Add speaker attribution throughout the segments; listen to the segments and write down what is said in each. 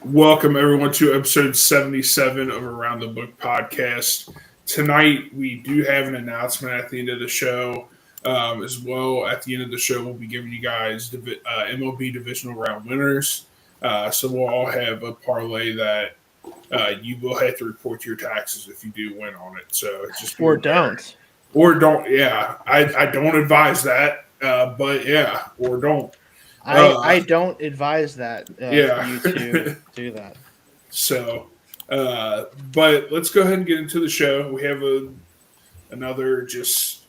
Speaker 1: Welcome, everyone, to episode 77 of Around the Book podcast. Tonight, we do have an announcement at the end of the show. As well, at the end of the show, we'll be giving you guys MLB divisional round winners. So we'll all have a parlay that you will have to report your taxes if you do win on it. So just
Speaker 2: or don't.
Speaker 1: Or don't. Yeah, I don't advise that. But yeah, or don't.
Speaker 2: I don't advise that
Speaker 1: Yeah.
Speaker 2: for you to do that.
Speaker 1: So, but let's go ahead and get into the show. We have another just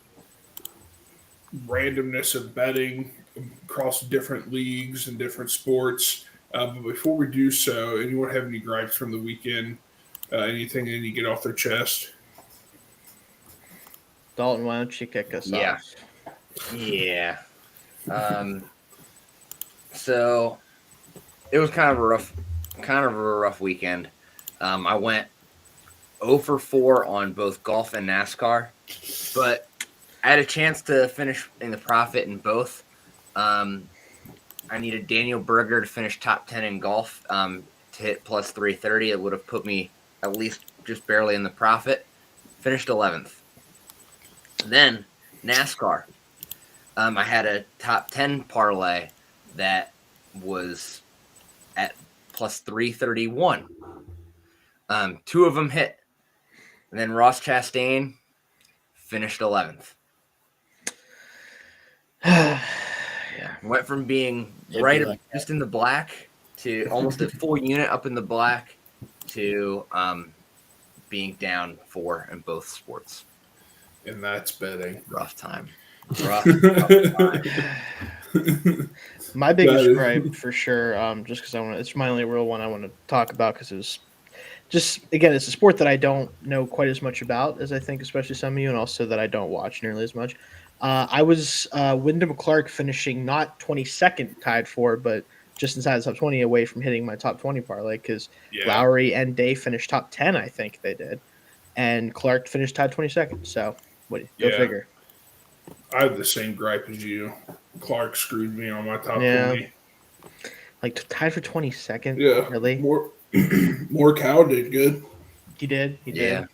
Speaker 1: randomness of betting across different leagues and different sports. But before we do so, anyone have any gripes from the weekend? Anything they need to get off their chest?
Speaker 2: Dalton, why don't you kick us
Speaker 3: Yeah.
Speaker 2: off?
Speaker 3: Yeah. So it was kind of a rough weekend. I went 0 for 4 on both golf and NASCAR, but I had a chance to finish in the profit in both. I needed Daniel Berger to finish top 10 in golf to hit plus 330. It would have put me at least just barely in the profit. Finished 11th. Then NASCAR. I had a top 10 parlay that was at plus 331. Two of them hit. And then Ross Chastain finished 11th.
Speaker 2: Yeah.
Speaker 3: Went from being
Speaker 4: Like
Speaker 3: just in the black to almost a full unit up in the black to being down 4 in both sports.
Speaker 1: And that's betting.
Speaker 3: Rough time.
Speaker 2: My biggest gripe for sure, just because it's my only real one I want to talk about because it's just, again, it's a sport that I don't know quite as much about as I think, especially some of you, and also that I don't watch nearly as much. I was Wyndham Clark finishing not 22nd tied for, but just inside the top 20 away from hitting my top 20 parlay because Lowry and Day finished top 10, I think they did. And Clark finished tied 22nd. So, go figure.
Speaker 1: I have the same gripe as you. Clark screwed me on my top 20.
Speaker 2: Like tied for 22nd?
Speaker 1: Yeah.
Speaker 2: Really?
Speaker 1: More Cow did good.
Speaker 2: He did.
Speaker 3: Yeah.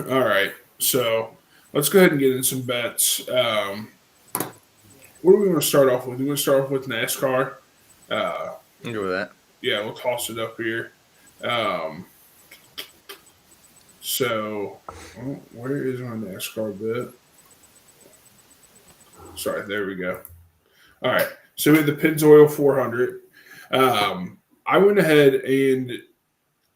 Speaker 1: All right. So let's go ahead and get in some bets. What do we want to start off with? We want to start off with NASCAR.
Speaker 3: I'll go with that.
Speaker 1: Yeah, we'll toss it up here. So, where is my NASCAR bet? Sorry, there we go. All right. So we had the Pennzoil 400. I went ahead and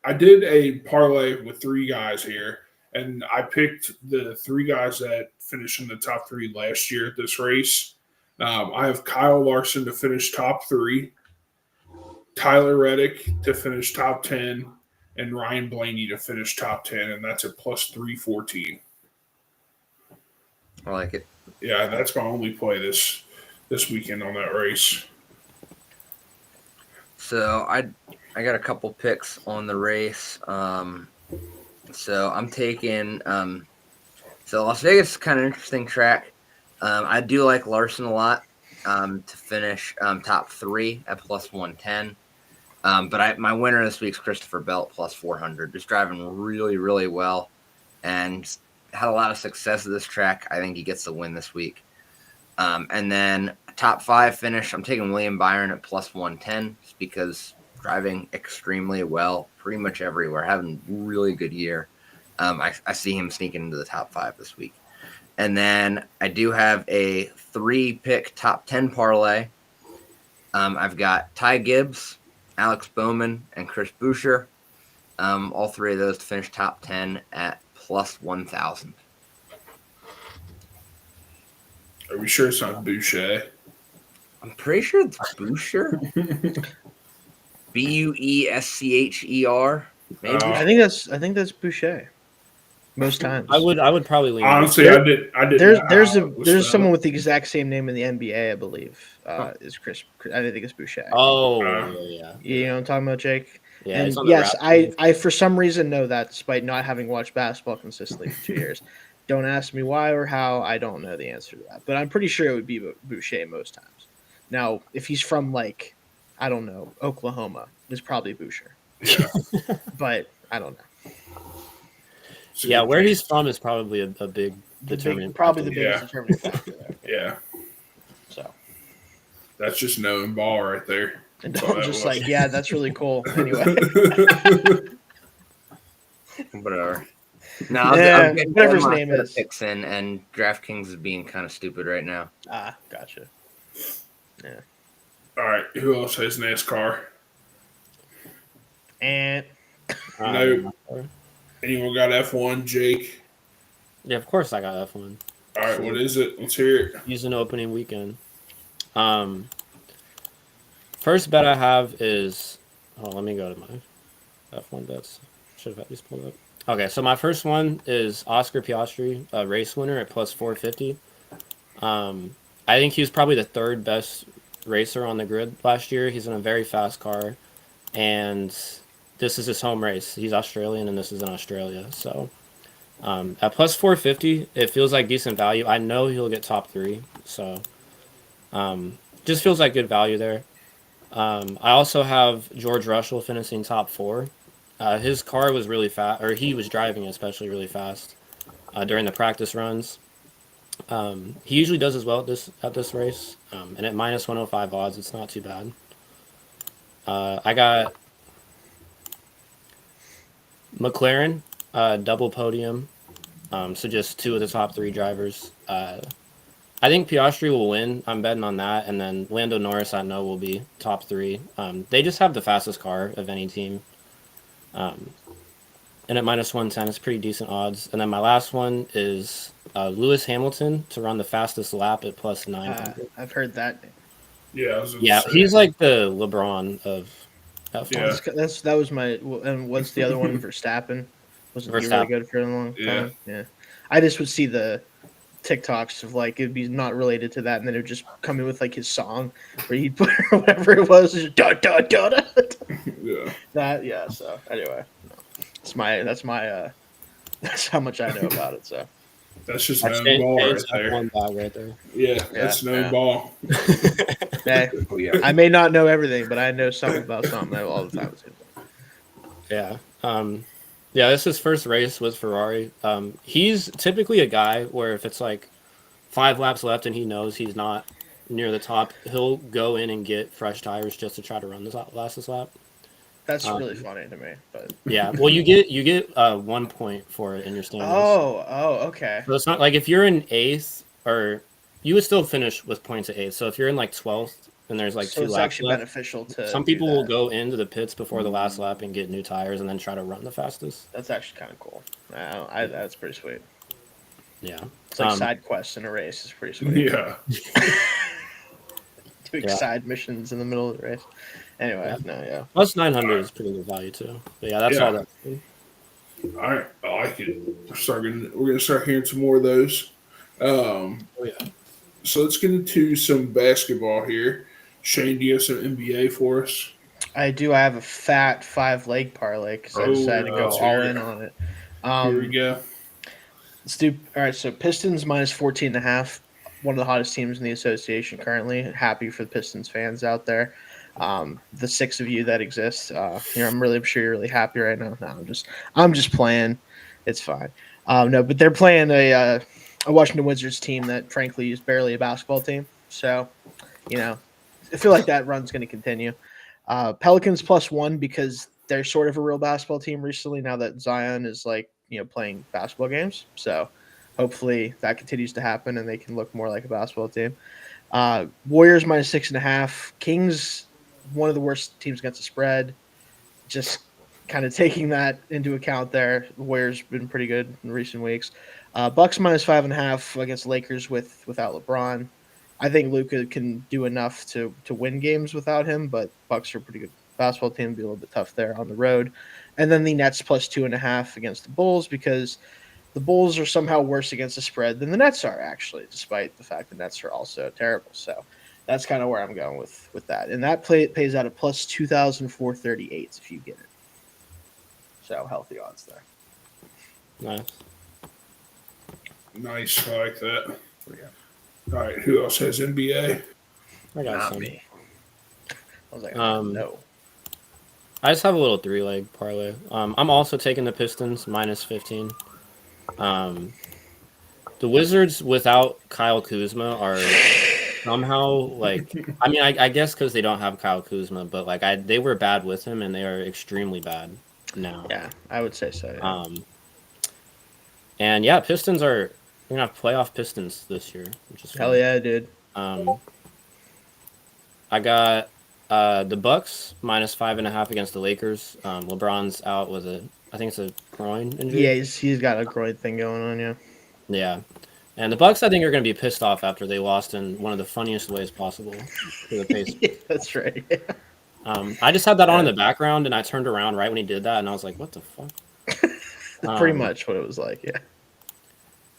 Speaker 1: I did a parlay with 3 guys here, and I picked the 3 guys that finished in the top 3 last year at this race. I have Kyle Larson to finish top 3, Tyler Reddick to finish top 10, and Ryan Blaney to finish top 10, and that's at plus 314.
Speaker 3: I like it.
Speaker 1: Yeah, that's my only play this weekend on that race.
Speaker 3: So I got a couple picks on the race. So I'm taking so Las Vegas is kind of an interesting track. I do like Larson a lot to finish top 3 at plus 110. But my winner this week is Christopher Bell plus 400. Just driving really, really well and had a lot of success at this track. I think he gets the win this week. And then top 5 finish, I'm taking William Byron at plus 110 just because driving extremely well pretty much everywhere, having a really good year. I see him sneaking into the top 5 this week. And then I do have a 3-pick top 10 parlay. I've got Ty Gibbs, Alex Bowman, and Chris Buescher. All 3 of those to finish top 10 at plus 1,000.
Speaker 1: Are we sure it's not Boucher?
Speaker 3: I'm pretty sure it's Buescher. Buescher. Maybe.
Speaker 2: I think that's Boucher. Most times.
Speaker 4: I would probably lean.
Speaker 1: Honestly, I did.
Speaker 2: There's someone with the exact same name in the NBA, I believe. Is Chris? I think it's Boucher.
Speaker 4: Oh, yeah.
Speaker 2: You know what I'm talking about, Jake?
Speaker 4: Yeah,
Speaker 2: And
Speaker 4: he's on the
Speaker 2: yes,
Speaker 4: Raptors.
Speaker 2: I for some reason know that, despite not having watched basketball consistently for 2 years. Don't ask me why or how. I don't know the answer to that, but I'm pretty sure it would be Boucher most times. Now, if he's from like I don't know, Oklahoma is probably Boucher,
Speaker 1: Yeah.
Speaker 2: but I don't know.
Speaker 1: It's a
Speaker 4: Yeah,
Speaker 1: good
Speaker 4: where he's
Speaker 1: chance.
Speaker 4: from is probably a big determining
Speaker 2: Probably
Speaker 4: factor.
Speaker 2: the biggest
Speaker 1: Yeah.
Speaker 2: determining factor there.
Speaker 1: Yeah.
Speaker 2: So,
Speaker 1: That's just knowing ball right there.
Speaker 2: and
Speaker 1: That's all
Speaker 2: I'm
Speaker 1: that
Speaker 2: just
Speaker 1: was.
Speaker 2: like, yeah, that's really cool. Anyway,
Speaker 3: Whatever. No, I was
Speaker 2: yeah,
Speaker 3: getting
Speaker 2: whatever his
Speaker 3: my
Speaker 2: name
Speaker 3: set of
Speaker 2: is.
Speaker 3: picks in, and DraftKings is being kind of stupid right now.
Speaker 2: Gotcha. Yeah,
Speaker 1: All right. Who else has NASCAR?
Speaker 2: and
Speaker 1: No. Anyone got F1? Jake?
Speaker 4: Yeah, of course I got F1.
Speaker 1: All right. What is it? Let's hear it.
Speaker 4: Using opening weekend. First bet I have is. Oh, let me go to my F1 bets. Should have at least pulled up. Okay, so my first one is Oscar Piastri, a race winner at plus 450. I think he was probably the third best racer on the grid last year. He's in a very fast car, and this is his home race. He's Australian, and this is in Australia. So at plus 450, it feels like decent value. I know he'll get top three, so just feels like good value there. I also have George Russell finishing top four. His car was really fast, or he was driving especially really fast during the practice runs. He usually does as well at this race, and at minus 105 odds, it's not too bad. I got McLaren, double podium, so just two of the top three drivers. I think Piastri will win. I'm betting on that, and then Lando Norris I know will be top three. They just have the fastest car of any team. And at minus 110, it's pretty decent odds. And then my last one is Lewis Hamilton to run the fastest lap at plus 900.
Speaker 2: I've heard that.
Speaker 1: Yeah. I was gonna
Speaker 4: Yeah,
Speaker 1: say.
Speaker 4: he's like the LeBron of F1.
Speaker 1: Yeah.
Speaker 2: That was my. And what's the other one? Verstappen. Wasn't he really
Speaker 4: Verstappen.
Speaker 2: good for a long
Speaker 1: Yeah.
Speaker 2: time? Yeah. I just would see the TikToks of like it'd be not related to that, and then it'd just come in with like his song where he'd put whatever it was, just da da da da.
Speaker 1: Yeah.
Speaker 2: That yeah. So anyway, that's how much I know about it. So
Speaker 1: That's just
Speaker 4: That's
Speaker 1: knowing ball right
Speaker 4: Shane's
Speaker 1: there.
Speaker 4: F1 bag right there.
Speaker 1: Yeah. That's knowing
Speaker 2: yeah.
Speaker 1: ball.
Speaker 2: hey,
Speaker 3: Oh, yeah.
Speaker 2: I may not know everything, but I know something about something all the time. It seems like.
Speaker 4: Yeah. Yeah, this is his first race with Ferrari. He's typically a guy where if it's like 5 laps left and he knows he's not near the top, he'll go in and get fresh tires just to try to run this last lap.
Speaker 2: That's really funny to me. But
Speaker 4: Yeah, well, you get 1 point for it in your standings.
Speaker 2: Okay.
Speaker 4: So it's not like if you're in 8th, or you would still finish with points at 8th. So if you're in like 12th and there's like
Speaker 2: So
Speaker 4: 2
Speaker 2: it's
Speaker 4: laps
Speaker 2: actually
Speaker 4: left,
Speaker 2: beneficial to.
Speaker 4: some
Speaker 2: do
Speaker 4: people will
Speaker 2: that.
Speaker 4: go into the pits before the last lap and get new tires and then try to run the fastest.
Speaker 2: That's actually kind of cool. That's pretty sweet.
Speaker 4: Yeah.
Speaker 2: It's like side quests in a race. It's pretty sweet.
Speaker 1: Yeah.
Speaker 2: Doing
Speaker 4: Yeah.
Speaker 2: side missions in the middle of the race. Anyway, yeah.
Speaker 4: Plus 900 is pretty good value too. But yeah, that's all that.
Speaker 1: All right. I like it. We're gonna start hearing some more of those.
Speaker 4: Oh yeah.
Speaker 1: So let's get into some basketball here. Shane, do you have some NBA for us?
Speaker 2: I do. I have a fat 5-leg parlay because I decided to go
Speaker 1: let's
Speaker 2: all
Speaker 1: hear
Speaker 2: in
Speaker 1: it.
Speaker 2: on it.
Speaker 1: Here we go.
Speaker 2: Let's do. All right. So Pistons minus 14.5. One of the hottest teams in the association currently. Happy for the Pistons fans out there. The 6 of you that exist. I'm really sure you're really happy right now. No, I'm just playing. It's fine. No, but they're playing a Washington Wizards team that frankly is barely a basketball team. So, I feel like that run's going to continue. Pelicans +1 because they're sort of a real basketball team recently now that Zion is playing basketball games. So hopefully that continues to happen and they can look more like a basketball team. Warriors minus 6.5. Kings, one of the worst teams against the spread. Just kind of taking that into account there. The Warriors been pretty good in recent weeks. Bucks minus 5.5 against Lakers without LeBron. I think Luka can do enough to win games without him, but Bucks are a pretty good basketball team. Be a little bit tough there on the road. And then the Nets +2.5 against the Bulls because the Bulls are somehow worse against the spread than the Nets are, actually, despite the fact the Nets are also terrible. So that's kind of where I'm going with that. And that pays out at +2,438 if you get it. So healthy odds there.
Speaker 4: Nice.
Speaker 1: Nice. I like that. All right. Who else has NBA?
Speaker 4: I got
Speaker 3: Not
Speaker 4: some.
Speaker 3: me.
Speaker 2: I was like,
Speaker 4: Um,
Speaker 2: no.
Speaker 4: I just have a little 3-leg parlay. I'm also taking the Pistons -15. Um, the Wizards without Kyle Kuzma are somehow like. I mean, I guess because they don't have Kyle Kuzma, but like they were bad with him, and they are extremely bad now.
Speaker 2: Yeah, I would say so. Yeah.
Speaker 4: And yeah, Pistons are we're gonna have playoff Pistons this year, which is fun.
Speaker 2: Hell yeah, dude.
Speaker 4: I got the Bucks -5.5 against the Lakers. LeBron's out with I think it's a groin injury.
Speaker 2: Yeah, he's got a groin thing going on. Yeah.
Speaker 4: Yeah. And the Bucks, I think, are going to be pissed off after they lost in one of the funniest ways possible to the Pacers.
Speaker 2: Yeah, that's right.
Speaker 4: I just had that on in the background, and I turned around right when he did that, and I was like, "What the fuck?"
Speaker 2: That's pretty much what it was like. Yeah.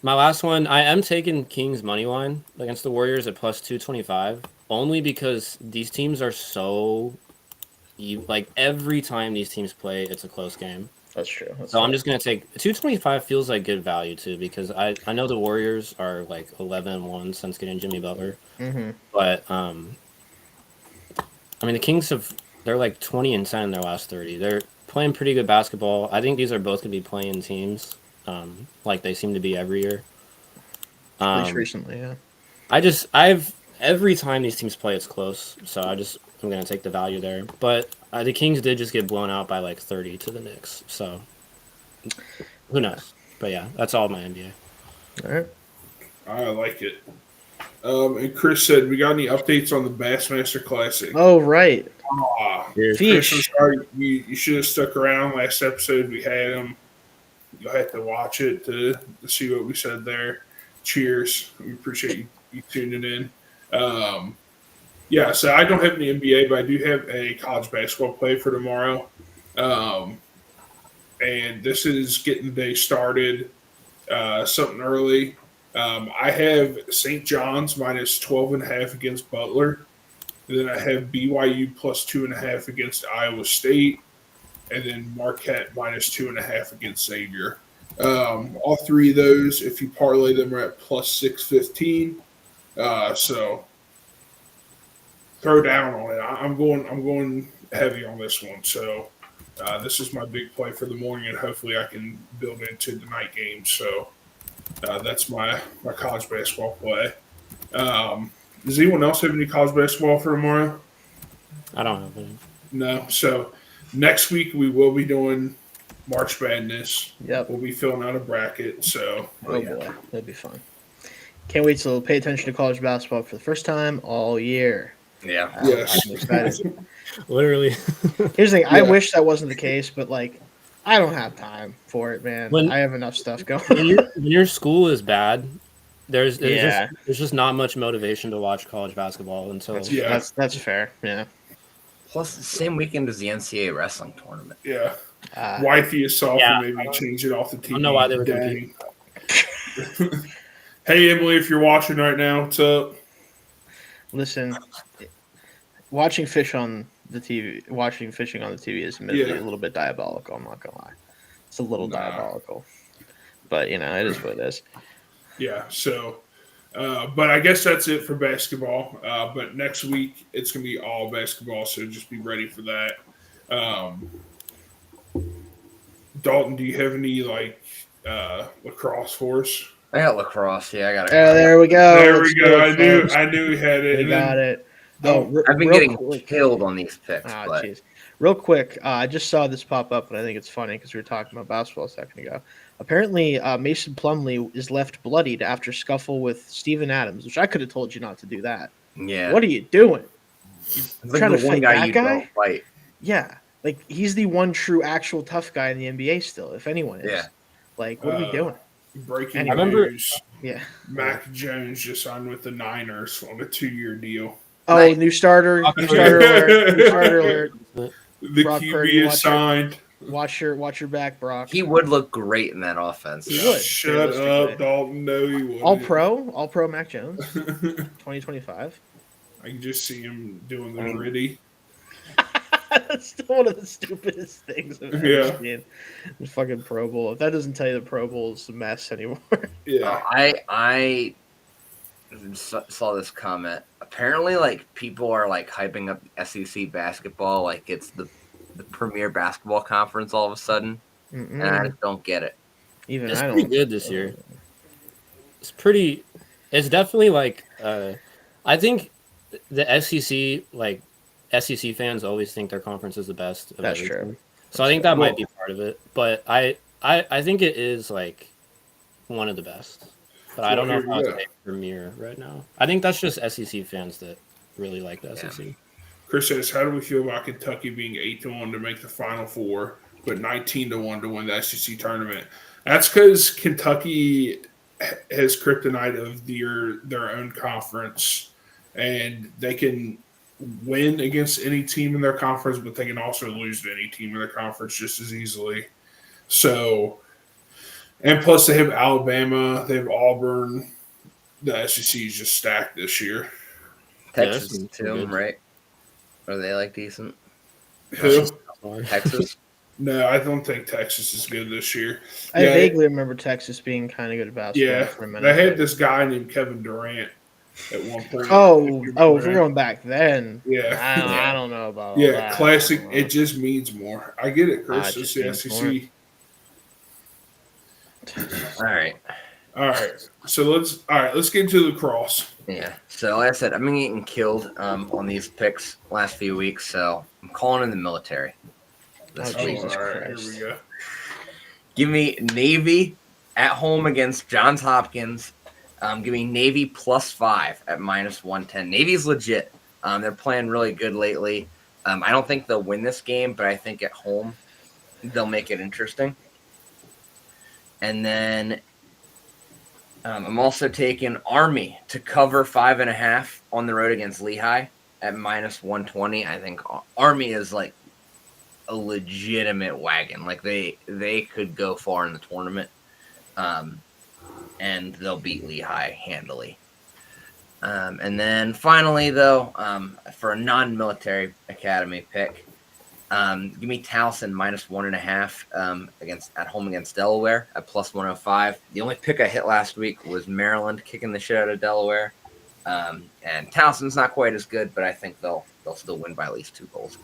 Speaker 4: My last one, I am taking Kings money line against the Warriors at +225, only because these teams are so like every time these teams play, it's a close game.
Speaker 2: That's true.
Speaker 4: So I'm just gonna take 225. Feels like good value too, because I know the Warriors are like 11-1 since getting Jimmy Butler, but I mean the Kings they're like 20-10 in their last 30. They're playing pretty good basketball. I think these are both gonna be playing teams, like they seem to be every year.
Speaker 2: At least recently, yeah.
Speaker 4: I've every time these teams play, it's close. So I'm gonna take the value there. But the Kings did just get blown out by like 30 to the Knicks. So who knows? But yeah, that's all my NBA.
Speaker 2: All right.
Speaker 1: I like it. And Chris said, "We got any updates on the Bassmaster Classic?"
Speaker 2: Oh right.
Speaker 1: Chris,
Speaker 2: Fish.
Speaker 1: I'm sorry. You should have stuck around. Last episode we had him. You'll have to watch it to see what we said there. Cheers. We appreciate you tuning in. Yeah, so I don't have any NBA, but I do have a college basketball play for tomorrow. And this is getting the day started something early. I have St. John's -12.5 against Butler. And then I have BYU +2.5 against Iowa State. And then Marquette -2.5 against Xavier. All three of those, if you parlay them, are at +615. So throw down on it. I'm going heavy on this one. So this is my big play for the morning, and hopefully I can build into the night game. So that's my college basketball play. Does anyone else have any college basketball for tomorrow?
Speaker 4: I don't have any.
Speaker 1: No. So next week we will be doing March Madness.
Speaker 2: Yep.
Speaker 1: We'll be filling out a bracket. So
Speaker 2: Oh boy, that'd be fun. Can't wait to pay attention to college basketball for the first time all year.
Speaker 3: Yeah.
Speaker 1: Yes.
Speaker 2: I'm excited.
Speaker 4: Literally.
Speaker 2: Here's the thing. I
Speaker 1: Yeah.
Speaker 2: wish that wasn't the case, but like, I don't have time for it, man.
Speaker 4: When-
Speaker 2: I have enough stuff going.
Speaker 4: when your school is bad, there's
Speaker 2: Yeah.
Speaker 4: just not much motivation to watch college basketball until
Speaker 1: Yeah.
Speaker 2: That's fair. Yeah.
Speaker 3: Plus, the same weekend as the NCAA wrestling tournament.
Speaker 1: yeah.
Speaker 2: Uh,
Speaker 1: Wifey is soft,
Speaker 4: Yeah.
Speaker 1: and maybe change it off the TV.
Speaker 4: I don't know why they would
Speaker 1: Daddy. Hey Emily, if you're watching right now, what's up?
Speaker 2: Listen, watching fishing on the TV is admittedly
Speaker 1: Yeah.
Speaker 2: a little bit diabolical. I'm not gonna lie. It's a little
Speaker 1: Nah.
Speaker 2: diabolical, but you know, it is what it is.
Speaker 1: Yeah, so, but I guess that's it for basketball. But next week it's gonna be all basketball, so just be ready for that. Dalton, do you have any lacrosse for us?
Speaker 3: I got lacrosse. Yeah, I got
Speaker 2: Oh, there we go.
Speaker 1: There
Speaker 2: Let's
Speaker 1: we go.
Speaker 2: do it,
Speaker 1: I knew
Speaker 2: folks.
Speaker 1: we had it.
Speaker 2: We
Speaker 1: And then-
Speaker 2: got it. Oh,
Speaker 3: I've been
Speaker 2: real
Speaker 3: getting
Speaker 2: quick.
Speaker 3: killed on these picks,
Speaker 2: Ah,
Speaker 3: but
Speaker 2: jeez. Real quick, I just saw this pop up, and I think it's funny because we were talking about basketball a second ago. Apparently, Mason Plumlee is left bloodied after scuffle with Steven Adams, which I could have told you not to do that.
Speaker 3: yeah,
Speaker 2: What are you doing?
Speaker 3: it's like
Speaker 2: trying
Speaker 3: the
Speaker 2: to
Speaker 3: one
Speaker 2: fight
Speaker 3: guy
Speaker 2: that
Speaker 3: you
Speaker 2: guy?
Speaker 3: don't fight.
Speaker 2: Yeah, like he's the one true actual tough guy in the NBA still, if anyone is.
Speaker 3: Yeah.
Speaker 2: Like, what are we doing?
Speaker 1: Breaking
Speaker 2: I
Speaker 4: remember-
Speaker 1: news:
Speaker 2: Yeah.
Speaker 1: Mac Jones just signed with the Niners on a 2-year deal.
Speaker 2: Oh,
Speaker 3: Nice.
Speaker 2: new starter. New starter alert. New starter alert.
Speaker 1: The
Speaker 2: Brock
Speaker 1: QB
Speaker 2: Purdy,
Speaker 1: is
Speaker 2: watch
Speaker 1: signed.
Speaker 2: Watch your back, Brock.
Speaker 3: He would look great in that offense.
Speaker 2: He would.
Speaker 1: Shut
Speaker 2: realistically.
Speaker 1: up, Dalton. No, he wouldn't.
Speaker 2: All pro Mac Jones, 2025.
Speaker 1: I can just see him doing the gritty.
Speaker 2: That's still one of the stupidest things I've ever
Speaker 1: Yeah.
Speaker 2: seen. The fucking Pro Bowl. If that doesn't tell you the Pro Bowl is a mess anymore.
Speaker 1: Yeah.
Speaker 3: I saw this comment. Apparently, like people are like hyping up SEC basketball like it's the premier basketball conference all of a sudden, and I just don't get it.
Speaker 2: Even
Speaker 4: It's
Speaker 2: I
Speaker 4: pretty
Speaker 2: don't.
Speaker 4: good this year. It's pretty. It's definitely like. I think the SEC fans always think their conference is the best of
Speaker 2: That's
Speaker 4: everything.
Speaker 2: true.
Speaker 4: So I think that might be part of it. But I think it is like one of the best. But I don't know if I would say premier right now. I think that's just SEC fans that really like the SEC.
Speaker 1: Chris says, "How do we feel about Kentucky being 8-1 to make the Final Four, but 19-1 to win the SEC tournament?" That's because Kentucky has kryptonite of their own conference, and they can win against any team in their conference, but they can also lose to any team in their conference just as easily. So, and plus they have Alabama, they have Auburn. The SEC is just stacked this year.
Speaker 3: Texas
Speaker 4: Yeah,
Speaker 3: too, right? Are they like decent?
Speaker 1: Who?
Speaker 3: Texas?
Speaker 1: No, I don't think Texas is good this year.
Speaker 2: I vaguely remember Texas being kind of good at basketball.
Speaker 1: Yeah,
Speaker 2: for a minute,
Speaker 1: they had this guy named Kevin Durant at one point.
Speaker 2: If we're going back then,
Speaker 1: Yeah,
Speaker 2: I don't know about all that.
Speaker 1: classic. It just means more. I get it, Chris. It's the SEC.
Speaker 3: All right.
Speaker 1: So let's get into lacrosse.
Speaker 3: Yeah. So like I said, I've been getting killed on these picks last few weeks, so I'm calling in the military this week.
Speaker 2: Jesus
Speaker 1: All right,
Speaker 2: Christ.
Speaker 1: here we go.
Speaker 3: Give me Navy at home against Johns Hopkins. Give me Navy +5 at -110. Navy's legit. They're playing really good lately. I don't think they'll win this game, but I think at home they'll make it interesting. And then I'm also taking Army to cover 5.5 on the road against Lehigh at -120. I think Army is like a legitimate wagon. Like they could go far in the tournament, and they'll beat Lehigh handily. And then finally, though, for a non-military academy pick, give me Towson -1.5 at home against Delaware at +105. The only pick I hit last week was Maryland kicking the shit out of Delaware, and Towson's not quite as good, but I think they'll still win by at least 2 goals.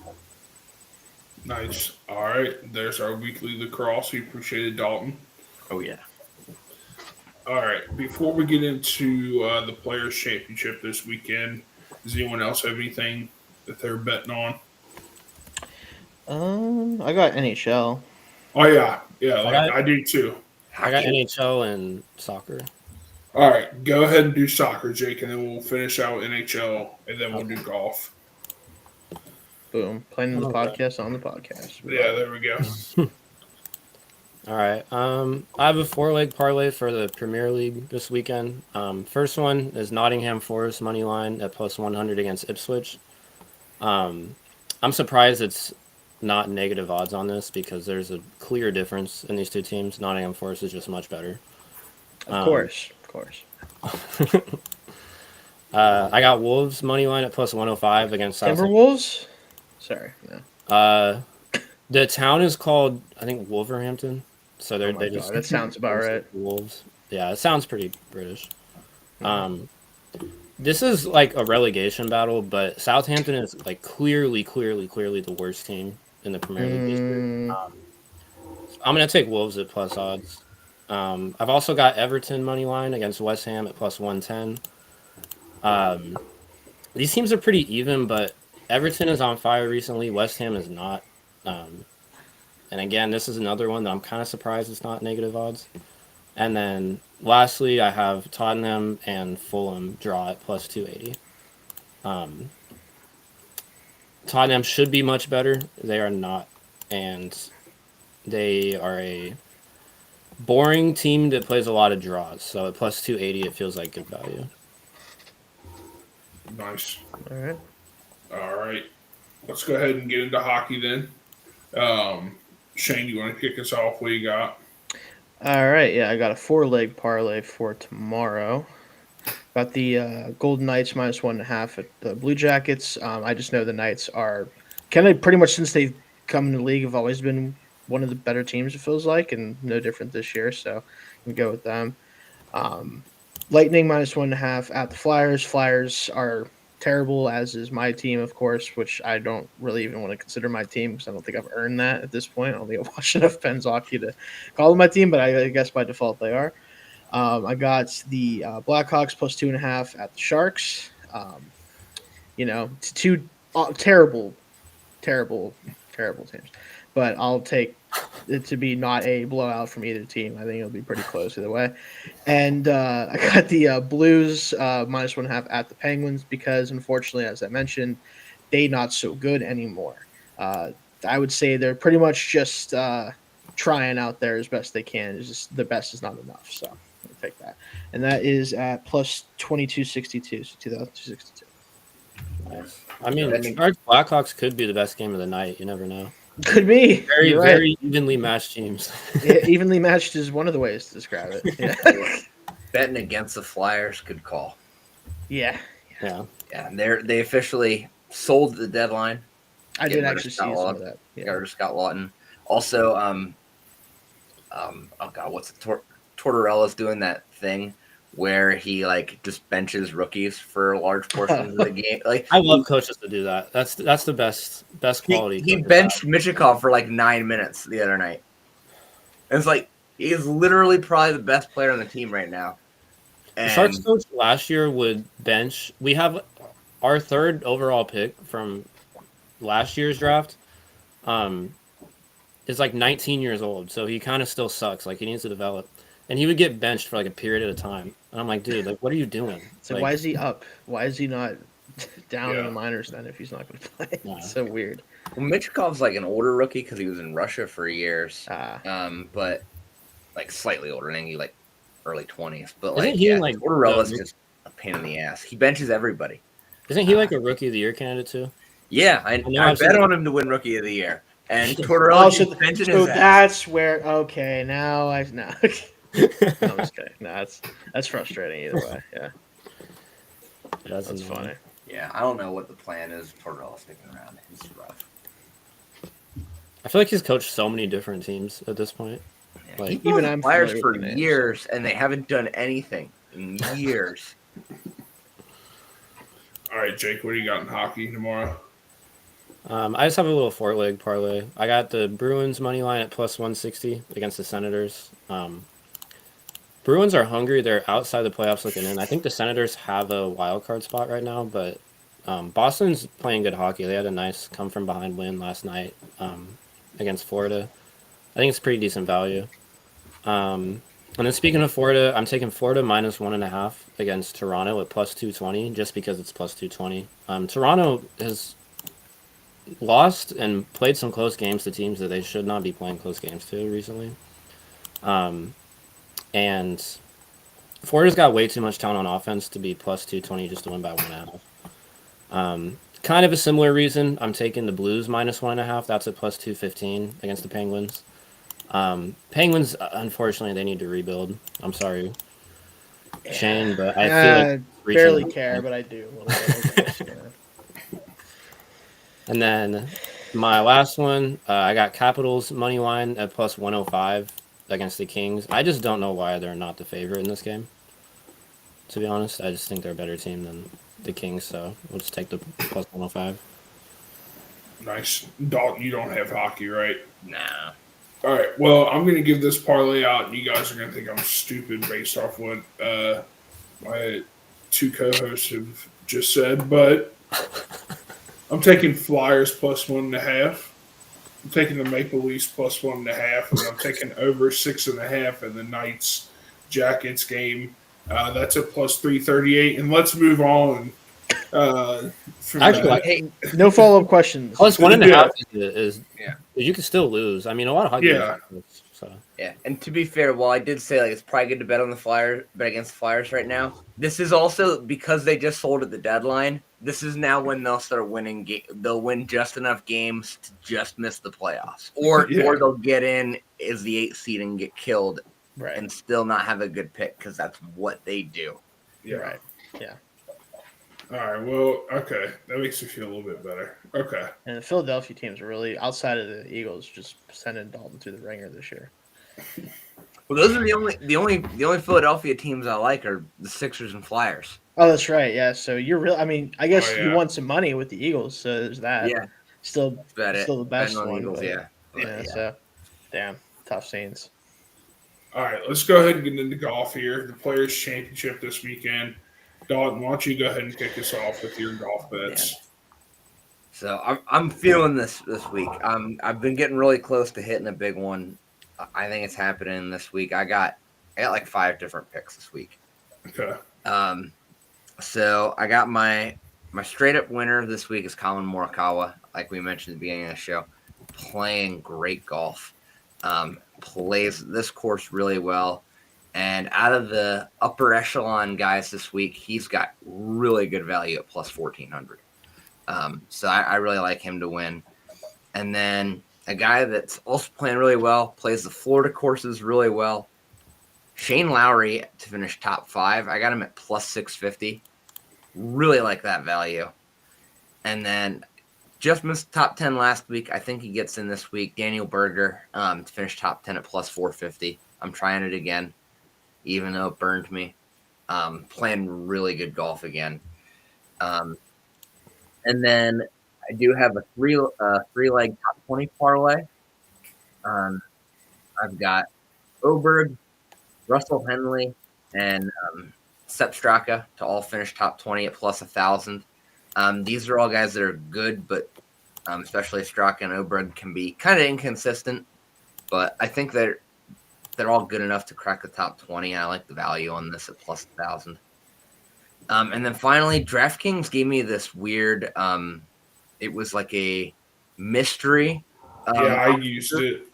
Speaker 1: Nice. All right, there's our weekly lacrosse. We appreciate it, Dalton.
Speaker 3: Oh yeah.
Speaker 1: All right, before we get into the Players' Championship this weekend, does anyone else have anything that they're betting on?
Speaker 2: I got NHL.
Speaker 1: Oh yeah, I do too.
Speaker 4: I got NHL and soccer.
Speaker 1: All right, go ahead and do soccer, Jake, and then we'll finish out NHL, and then we'll do golf.
Speaker 2: Boom. Playing the podcast on the podcast.
Speaker 1: Yeah, there we go.
Speaker 4: All right. I have a 4-leg parlay for the Premier League this weekend. First one is Nottingham Forest money line at +100 against Ipswich. I'm surprised it's not negative odds on this because there's a clear difference in these two teams. Nottingham Forest is just much better.
Speaker 2: Of course.
Speaker 4: I got Wolves money line at +105 against Southampton.
Speaker 2: Timberwolves? Sorry. No.
Speaker 4: The town is called, I think, Wolverhampton. So they just.
Speaker 2: That sounds about right.
Speaker 4: Wolves. Yeah, it sounds pretty British. This is like a relegation battle, but Southampton is like clearly the worst team in the Premier League this year. I'm gonna take Wolves at plus odds. I've also got Everton money line against West Ham at +110. These teams are pretty even, but Everton is on fire recently. West Ham is not. And again, this is another one that I'm kind of surprised it's not negative odds. And then lastly, I have Tottenham and Fulham draw at +280. Tottenham should be much better. They are not. And they are a boring team that plays a lot of draws. So at +280, it feels like good value.
Speaker 1: Nice.
Speaker 2: All
Speaker 1: right. Let's go ahead and get into hockey then. Shane, you want to kick us off? What do you got?
Speaker 2: All right. Yeah, I got a 4-leg parlay for tomorrow. Got the Golden Knights -1.5 at the Blue Jackets. I just know the Knights are kind of pretty much since they've come in the league have always been one of the better teams, it feels like, and no different this year. So I'm going to go with them. Lightning minus 1.5 at the Flyers. Flyers are terrible, as is my team, of course, which I don't really even want to consider my team because I don't think I've earned that at this point. I don't think I've watched enough Pens hockey to call them my team, but I guess by default they are. I got the Blackhawks plus 2.5 at the Sharks. Two terrible, terrible, terrible teams. But I'll take it to be not a blowout from either team. I think it'll be pretty close either way. And I got the Blues minus 1.5 at the Penguins because, unfortunately, as I mentioned, they not so good anymore. I would say they're pretty much just trying out there as best they can. It's just the best is not enough. So I'll take that. And that is at plus 2262, so 2262.
Speaker 4: Nice. I mean, Sharks Blackhawks could be the best game of the night. You never know.
Speaker 2: Could be.
Speaker 4: Very,
Speaker 2: You're right.
Speaker 4: very evenly matched teams.
Speaker 2: Yeah, evenly matched is one of the ways to describe it. Yeah.
Speaker 3: Betting against the Flyers, good call.
Speaker 2: Yeah.
Speaker 4: Yeah.
Speaker 3: Yeah, they officially sold the deadline.
Speaker 2: I did actually see some of that.
Speaker 3: Got rid of Scott Lawton. Also, oh god, what's it? Tortorella's doing that thing where he just benches rookies for large portions of the game.
Speaker 4: I love coaches to do that. That's the best quality.
Speaker 3: He benched Michikov for 9 minutes the other night. And it's he's literally probably the best player on the team right now.
Speaker 4: The Sharks coach last year would bench. We have our third overall pick from last year's draft. Is 19 years old, so he kind of still sucks. He needs to develop. And he would get benched for a period at a time. And I'm like, dude, what are you doing?
Speaker 2: So why is he up? Why is he not down in the minors then if he's not going to play? Yeah. It's so weird.
Speaker 3: Well, Michikov's an older rookie because he was in Russia for years. But slightly older, than he early 20s. But Tortorella's just a pain in the ass. He benches everybody.
Speaker 4: Isn't he a rookie of the year candidate too?
Speaker 3: Yeah, I bet on him to win rookie of the year. And Tortorella benching his ass.
Speaker 2: That's where now I know. No, I'm just kidding. No, that's frustrating either way. Yeah, that's funny.
Speaker 3: Yeah, I don't know what the plan is. Tortorella sticking around. It's rough.
Speaker 4: I feel like he's coached so many different teams at this point.
Speaker 3: Yeah, even I'm Flyers for years, and they haven't done anything in years.
Speaker 1: All right, Jake, what do you got in hockey tomorrow?
Speaker 4: I just have a little 4-leg parlay. I got the Bruins money line at plus 160 against the Senators. Bruins are hungry. They're outside the playoffs looking in. I think the Senators have a wild card spot right now, but Boston's playing good hockey. They had a nice come-from-behind win last night against Florida. I think it's pretty decent value. And then speaking of Florida, I'm taking Florida minus 1.5 against Toronto at plus 220 just because it's plus 220. Toronto has lost and played some close games to teams that they should not be playing close games to recently. And Florida's got way too much talent on offense to be plus 220 just to win by 1.5. Kind of a similar reason, I'm taking the Blues minus 1.5. That's at plus 215 against the Penguins. Penguins, unfortunately, they need to rebuild. I'm sorry, Shane, but I feel
Speaker 2: barely care, but I do.
Speaker 4: And then my last one, I got Capitals money line at plus 105 against the Kings. I just don't know why they're not the favorite in this game. To be honest, I just think they're a better team than the Kings, so we'll just take the plus 105.
Speaker 1: Nice. Dalton, you don't have hockey, right?
Speaker 3: Nah.
Speaker 1: All right. Well, I'm going to give this parlay out, and you guys are going to think I'm stupid based off what my two co-hosts have just said, but I'm taking Flyers plus 1.5. I'm taking the Maple Leafs plus 1.5, and I'm taking over 6.5 in the Knights Jackets game. That's a plus 338. And let's move on.
Speaker 2: Actually, no follow-up questions.
Speaker 4: Plus 1.5 is you can still lose. I mean, a lot of hockey.
Speaker 1: Yeah.
Speaker 4: So.
Speaker 3: Yeah, and to be fair, while I did say it's probably good to bet on the Flyers, bet against the Flyers right now. This is also because they just sold at the deadline. This is now when they'll start winning. They'll win just enough games to just miss the playoffs, or they'll get in as the 8th seed and get killed, and still not have a good pick because that's what they do.
Speaker 1: Yeah.
Speaker 2: Right. Yeah.
Speaker 1: All right. Well, okay. That makes me feel a little bit better. Okay.
Speaker 2: And the Philadelphia teams are really, outside of the Eagles, just sending Dalton through the ringer this year.
Speaker 3: Well, those are the only Philadelphia teams I like are the Sixers and Flyers.
Speaker 2: Oh, that's right. Yeah. So you're real. I mean, I guess
Speaker 1: Oh,
Speaker 2: you
Speaker 1: yeah.
Speaker 2: want some money with the Eagles, so there's that.
Speaker 3: Yeah,
Speaker 2: Still,
Speaker 3: that's about it.
Speaker 2: still the best
Speaker 3: Betting on the
Speaker 2: one.
Speaker 3: Eagles,
Speaker 2: but,
Speaker 3: yeah. But,
Speaker 2: yeah. So, damn, tough scenes.
Speaker 1: All right, let's go ahead and get into golf here. The Players' Championship this weekend. Dalton, why don't you go ahead and kick us off with your golf bets?
Speaker 3: So I'm feeling this week. I've been getting really close to hitting a big one. I think it's happening this week. I got like 5 different picks this week.
Speaker 1: Okay.
Speaker 3: So I got my straight up winner this week is Colin Morikawa, like we mentioned at the beginning of the show, playing great golf. Plays this course really well. And out of the upper echelon guys this week, he's got really good value at plus 1,400. So I really like him to win. And then a guy that's also playing really well, plays the Florida courses really well, Shane Lowry to finish top 5. I got him at plus 650. Really like that value. And then just missed top 10 last week. I think he gets in this week. Daniel Berger to finish top 10 at plus 450. I'm trying it again, even though it burned me. Playing really good golf again. And then I do have a three-leg top 20 parlay. I've got Oberg, Russell Henley, and Sepp Straka to all finish top 20 at plus 1,000. These are all guys that are good, but especially Straka and Oberg can be kind of inconsistent. But I think they're all good enough to crack the top 20. I like the value on this at plus 1,000. And then finally, DraftKings gave me this weird. It was like a mystery.
Speaker 1: Yeah, I used it.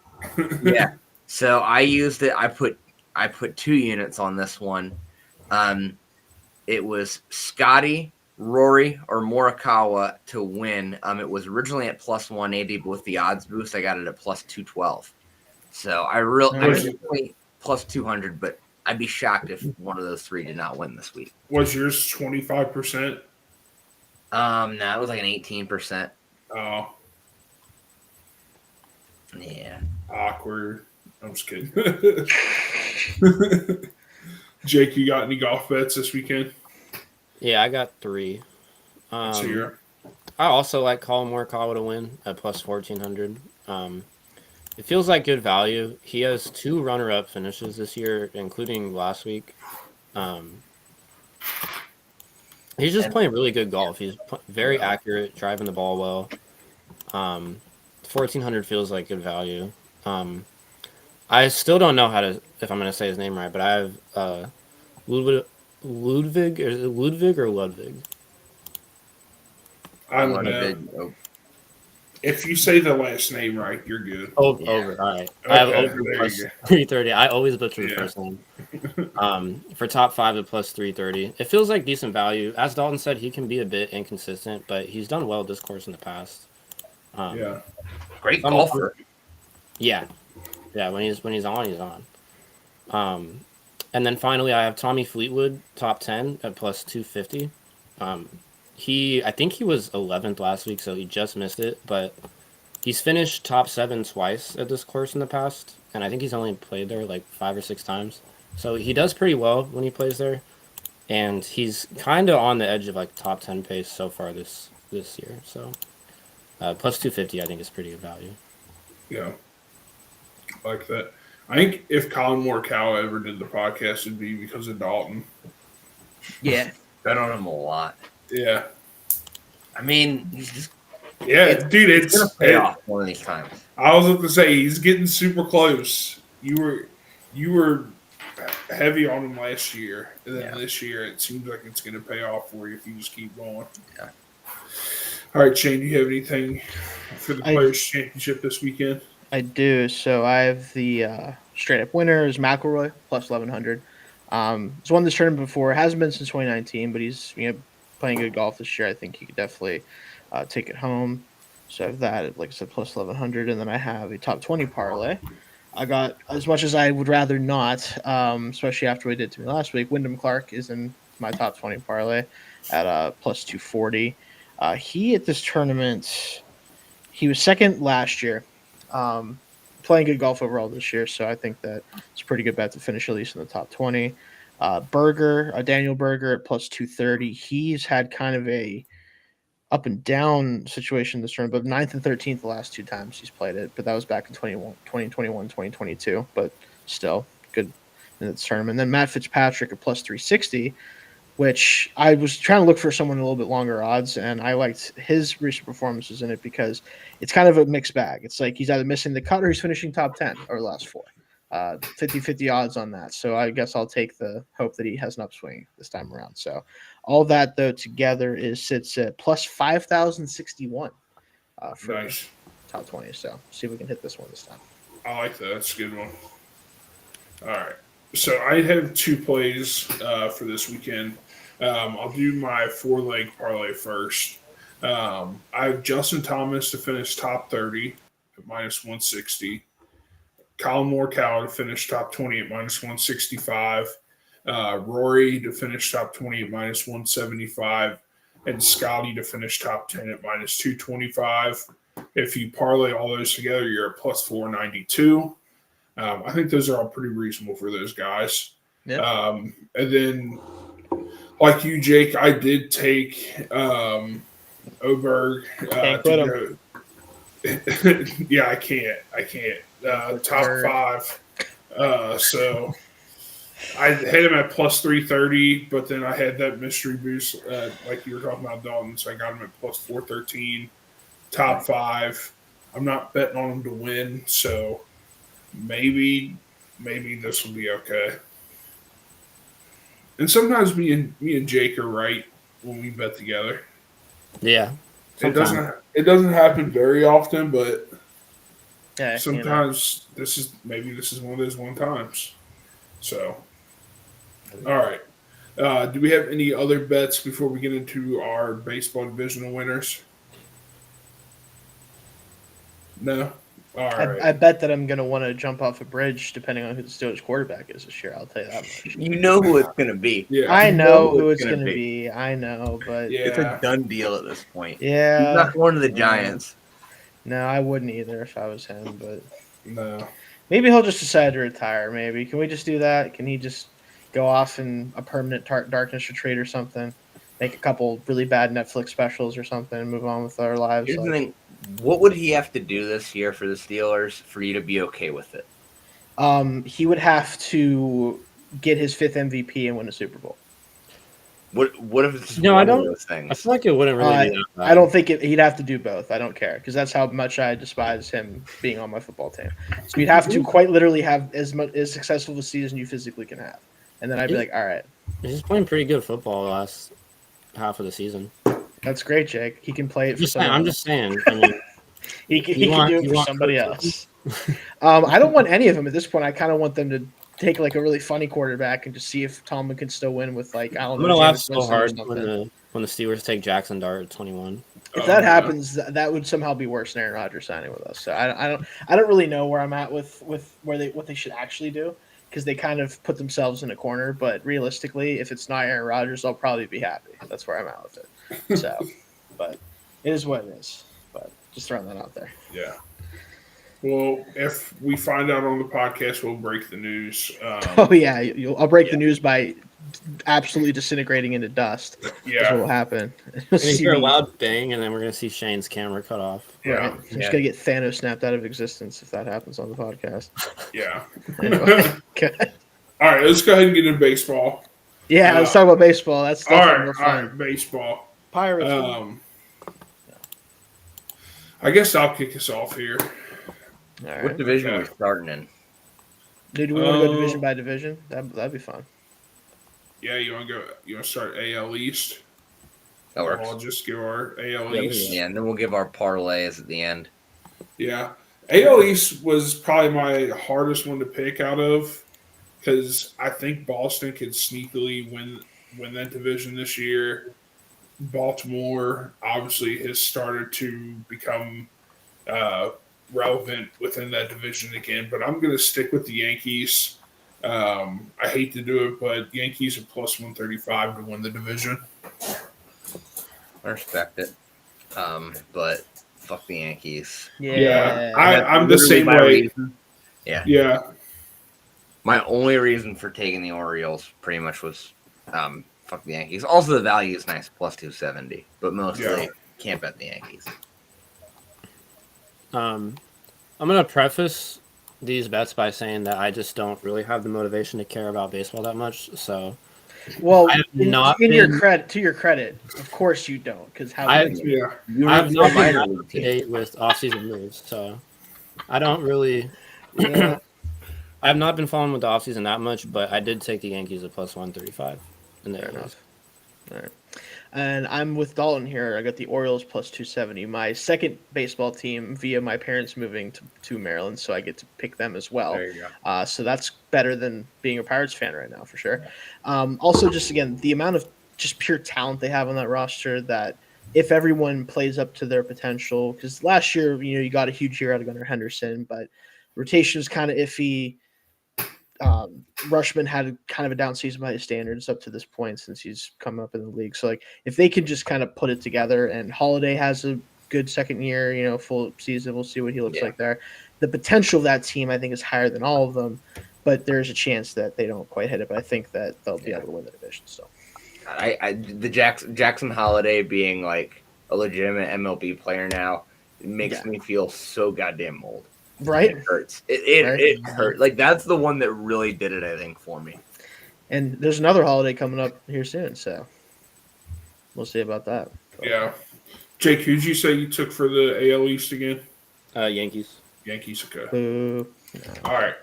Speaker 3: Yeah, so I used it. I put 2 units on this one. It was Scotty, Rory, or Morikawa to win. It was originally at plus 180, but with the odds boost, I got it at plus 212. So I'm really plus 200, but I'd be shocked if one of those 3 did not win this week.
Speaker 1: Was yours 25%?
Speaker 3: No, it was like an 18%.
Speaker 1: Oh.
Speaker 3: Yeah.
Speaker 1: Awkward. I'm just kidding. Jake, you got any golf bets this weekend?
Speaker 4: Yeah, I got 3.
Speaker 1: Let's hear.
Speaker 4: I also like Colin Morikawa to win at plus 1,400. It feels like good value. He has 2 runner-up finishes this year, including last week. He's just playing really good golf. He's very accurate, driving the ball well. 1,400 feels like good value. I still don't know if I'm going to say his name right, but I have Ludwig. Is it Ludwig or Ludwig?
Speaker 1: I don't know. If you say the last name right, you're good.
Speaker 4: Over. All right.
Speaker 1: Okay,
Speaker 4: I have over plus 330. I always butcher the first name. For top 5 at plus 330. It feels like decent value. As Dalton said, he can be a bit inconsistent, but he's done well this course in the past.
Speaker 1: Yeah.
Speaker 3: Great golfer.
Speaker 4: Yeah. Yeah, when he's on, he's on. And then finally, I have Tommy Fleetwood, top 10 at plus 250. I think he was 11th last week, so he just missed it. But he's finished top 7 twice at this course in the past, and I think he's only played there like 5 or 6 times. So he does pretty well when he plays there, and he's kind of on the edge of like top 10 pace so far this year. So plus 250, I think, is pretty good value.
Speaker 1: Yeah. I like that. I think if Colin Morikawa ever did the podcast, it'd be because of Dalton.
Speaker 3: Yeah. Bet on him a lot.
Speaker 1: Yeah.
Speaker 3: I mean, he's just.
Speaker 1: Yeah, dude, it's
Speaker 3: gonna pay off one of these times.
Speaker 1: I was about to say he's getting super close. You were heavy on him last year, and then this year it seems like it's going to pay off for you if you just keep going.
Speaker 3: Yeah.
Speaker 1: All right, Shane, do you have anything for the Players' Championship this weekend?
Speaker 2: I do. So I have the straight up winner is McIlroy plus 1,100. He's won this tournament before. Hasn't been since 2019, but he's playing good golf this year. I think he could definitely take it home. So I have that at, like I said, plus 1,100, and then I have a top 20 parlay. I got, as much as I would rather not, especially after what he did to me last week, Wyndham Clark is in my top 20 parlay at plus 240. He at this tournament, he was second last year. playing good golf overall this year, so I think that it's a pretty good bet to finish at least in the top 20. Daniel Berger at plus 230. He's had kind of a up and down situation this term, but 9th and 13th the last two times he's played it, but that was back in 2021, 2022, but still good in this tournament. And then Matt Fitzpatrick at plus 360, which I was trying to look for someone a little bit longer odds, and I liked his recent performances in it because it's kind of a mixed bag. It's like he's either missing the cut or he's finishing top 10 over the last four. 50-50 odds on that. So I guess I'll take the hope that he has an upswing this time around. So all that, though, together sits at plus 5,061 for
Speaker 1: Nice.
Speaker 2: top 20. So see if we can hit this one this time.
Speaker 1: I like that. That's a good one. All right. So I have two plays for this weekend. I'll do my 4-leg parlay first. I have Justin Thomas to finish top 30 at minus 160. Colin Morikawa to finish top 20 at minus 165. Rory to finish top 20 at minus 175. And Scotty to finish top 10 at minus 225. If you parlay all those together, you're at plus 492. I think those are all pretty reasonable for those guys.
Speaker 2: Yep.
Speaker 1: And then, like you, Jake, I did take Oberg.
Speaker 2: Can't quit him.
Speaker 1: Yeah, I can't. Top 5. So I had him at plus 330, but then I had that mystery boost, like you were talking about, Dalton. So I got him at plus 413. Top 5. I'm not betting on him to win, so maybe this will be okay. And sometimes me and Jake are right when we bet together.
Speaker 4: Yeah.
Speaker 1: It doesn't happen very often, but
Speaker 2: Yeah,
Speaker 1: sometimes this is one of those one times. So, all right. Do we have any other bets before we get into our baseball divisional winners? No. All right.
Speaker 2: I bet that I'm going to want to jump off a bridge depending on who the Steelers quarterback is this year. I'll tell you that much.
Speaker 3: You know who it's going to be.
Speaker 1: Yeah.
Speaker 2: I know who it's going to be. I know, but
Speaker 1: Yeah.
Speaker 3: It's a done deal at this point.
Speaker 2: yeah.
Speaker 3: He's not going to the Giants.
Speaker 2: No, I wouldn't either if I was him, but
Speaker 1: No.
Speaker 2: maybe he'll just decide to retire. Maybe. Can we just do that? Can he just go off in a permanent darkness retreat or something? Make a couple really bad Netflix specials or something and move on with our lives.
Speaker 3: Here's the thing. What would he have to do this year for the Steelers for you to be okay with it?
Speaker 2: He would have to get his 5th MVP and win a Super Bowl.
Speaker 3: What if it's
Speaker 4: No,
Speaker 3: one
Speaker 4: I
Speaker 3: of
Speaker 4: don't-
Speaker 3: those things?
Speaker 4: I feel like it wouldn't really be that bad.
Speaker 2: I don't think he'd have to do both. I don't care because that's how much I despise him being on my football team. So you'd have to quite literally have as successful of a season you physically can have, and then I'd be like, all right,
Speaker 4: He's just playing pretty good football the last half of the season.
Speaker 2: that's great, Jake. He can play it for someone.
Speaker 4: I'm just saying. I mean,
Speaker 2: He can
Speaker 4: You
Speaker 2: do it for
Speaker 4: want
Speaker 2: somebody
Speaker 4: Kirk
Speaker 2: else. I don't want any of them at this point. I kind of want them to take like a really funny quarterback and just see if Tomlin can still win with like I don't
Speaker 4: I'm
Speaker 2: know.
Speaker 4: gonna laugh
Speaker 2: Jameis
Speaker 4: so
Speaker 2: Winston or
Speaker 4: hard
Speaker 2: something.
Speaker 4: when the Steelers take Jackson Dart at 21.
Speaker 2: If that
Speaker 1: yeah.
Speaker 2: happens, that would somehow be worse than Aaron Rodgers signing with us. So I don't really know where I'm at with what they should actually do because they kind of put themselves in a corner. But realistically, if it's not Aaron Rodgers, I'll probably be happy. That's where I'm at with it. So, but it is what it is. But just throwing that out there.
Speaker 1: Yeah. Well, if we find out on the podcast, we'll break the news.
Speaker 2: Oh yeah, I'll break the news by absolutely disintegrating into dust. That's what
Speaker 1: Yeah.
Speaker 2: will happen.
Speaker 4: And you hear a loud bang, and then we're gonna see Shane's camera cut off.
Speaker 1: Yeah.
Speaker 2: Right. I'm just gonna get Thanos snapped out of existence if that happens on the podcast.
Speaker 1: Yeah.
Speaker 2: Anyway, good.
Speaker 1: All right. Let's go ahead and get into baseball.
Speaker 2: Yeah, let's talk about baseball. That's
Speaker 1: All
Speaker 2: definitely
Speaker 1: right.
Speaker 2: more
Speaker 1: All
Speaker 2: fun.
Speaker 1: right. Baseball.
Speaker 2: Pirates.
Speaker 1: I guess I'll kick us off here.
Speaker 2: All right.
Speaker 3: What division are we
Speaker 1: Okay.
Speaker 3: starting in?
Speaker 2: Dude, do we want to go division by division? That'd be fun.
Speaker 1: Yeah. You want to start AL East?
Speaker 3: That works.
Speaker 1: I'll just give our AL
Speaker 4: Yeah,
Speaker 1: East.
Speaker 3: Yeah, and then we'll give our parlays at the end.
Speaker 1: Yeah. AL East was probably my hardest one to pick out of because I think Boston could sneakily win that division this year. Baltimore obviously has started to become relevant within that division again, but I'm going to stick with the Yankees. I hate to do it, but Yankees are plus 135 to win the division.
Speaker 3: I respect it. But fuck the Yankees.
Speaker 1: Yeah,
Speaker 3: That's
Speaker 1: I'm the
Speaker 3: literally
Speaker 1: same
Speaker 3: my
Speaker 1: way.
Speaker 3: reason. Yeah.
Speaker 1: Yeah,
Speaker 3: My only reason for taking the Orioles pretty much was fuck the Yankees. Also, the value is nice, plus 270, but mostly
Speaker 1: Yeah.
Speaker 3: can't bet the Yankees.
Speaker 4: I'm gonna preface these bets by saying that I just don't really have the motivation to care about baseball that much. So
Speaker 2: Well,
Speaker 4: I have not
Speaker 2: in your
Speaker 4: been.
Speaker 2: credit, to your credit, of course you don't, because how
Speaker 4: I
Speaker 2: could you?
Speaker 1: yeah,
Speaker 3: You
Speaker 4: I
Speaker 3: root
Speaker 4: have
Speaker 3: for a
Speaker 4: not been
Speaker 3: minor
Speaker 4: up
Speaker 3: league
Speaker 4: to
Speaker 3: team.
Speaker 4: date with off-season moves, so I don't really.
Speaker 2: Yeah.
Speaker 4: I have not been following with the offseason that much, but I did take the Yankees at plus 135 in the
Speaker 2: Fair
Speaker 4: 80s.
Speaker 2: enough. All right. And I'm with Dalton here. I got the Orioles plus 270. My second baseball team via my parents moving to Maryland, so I get to pick them as well.
Speaker 3: There you go.
Speaker 2: So that's better than being a Pirates fan right now for sure. Also, just again, the amount of just pure talent they have on that roster that if everyone plays up to their potential, because last year, you got a huge year out of Gunnar Henderson, but rotation is kind of iffy. Rushman had kind of a down season by his standards up to this point since he's come up in the league. So like if they could just kind of put it together and Holiday has a good second year, full season, we'll see what he looks like there. The potential of that team I think is higher than all of them, but there's a chance that they don't quite hit it. But I think that they'll be able to win the division. So
Speaker 3: The Jackson Holiday being like a legitimate MLB player now makes me feel so goddamn old.
Speaker 2: right.
Speaker 3: It hurts. It
Speaker 2: Right.
Speaker 3: hurt. Like that's the one that really did it, I think, for me.
Speaker 2: And there's another Holiday coming up here soon, so we'll see about that.
Speaker 1: yeah. Jake, who'd you say you took for the AL East again?
Speaker 4: Yankees.
Speaker 1: Yankees. Okay.
Speaker 2: Boo.
Speaker 1: All right.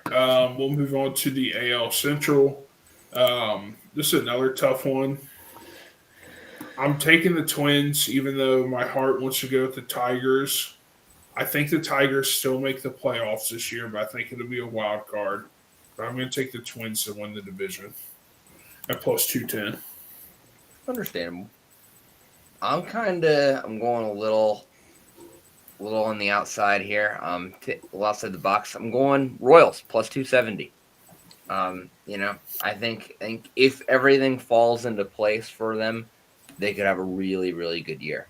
Speaker 1: We'll move on to the AL Central. This is another tough one. I'm taking the Twins, even though my heart wants to go with the Tigers. I think the Tigers still make the playoffs this year, but I think it'll be a wild card. But I'm going to take the Twins to win the division at plus 210.
Speaker 3: Understandable. I'm going a little on the outside here. Outside the box. I'm going Royals plus 270. I think if everything falls into place for them, they could have a really, really good year.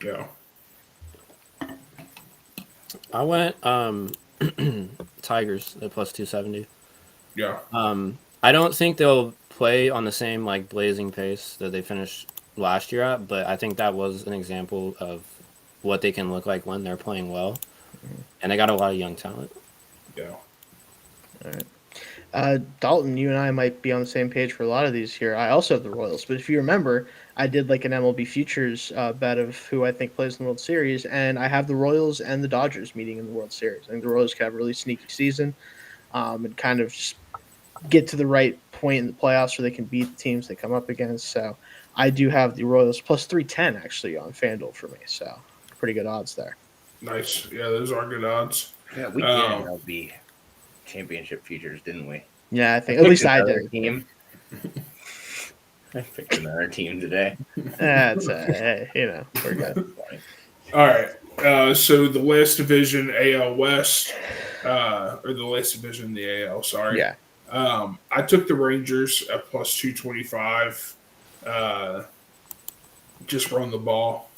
Speaker 1: Yeah.
Speaker 4: I went Tigers at plus 270.
Speaker 1: Yeah.
Speaker 4: I don't think they'll play on the same like blazing pace that they finished last year at, but I think that was an example of what they can look like when they're playing well. And they got a lot of young talent.
Speaker 1: Yeah.
Speaker 2: All right. Dalton, you and I might be on the same page for a lot of these here. I also have the Royals, but if you remember, I did like an MLB Futures bet of who I think plays in the World Series, and I have the Royals and the Dodgers meeting in the World Series. I think the Royals could have a really sneaky season and kind of just get to the right point in the playoffs where they can beat the teams they come up against. So I do have the Royals plus 310 actually on FanDuel for me. So pretty good odds there.
Speaker 1: Nice. Yeah, those are good odds.
Speaker 3: Yeah, we did MLB championship futures, didn't we?
Speaker 2: Yeah, I think at least I did.
Speaker 3: Team. I picked another team today.
Speaker 2: That's hey, we're good.
Speaker 1: All right. So the last division, AL West, or the last division in the AL, sorry.
Speaker 2: Yeah.
Speaker 1: I took the Rangers at plus 225. Just run the ball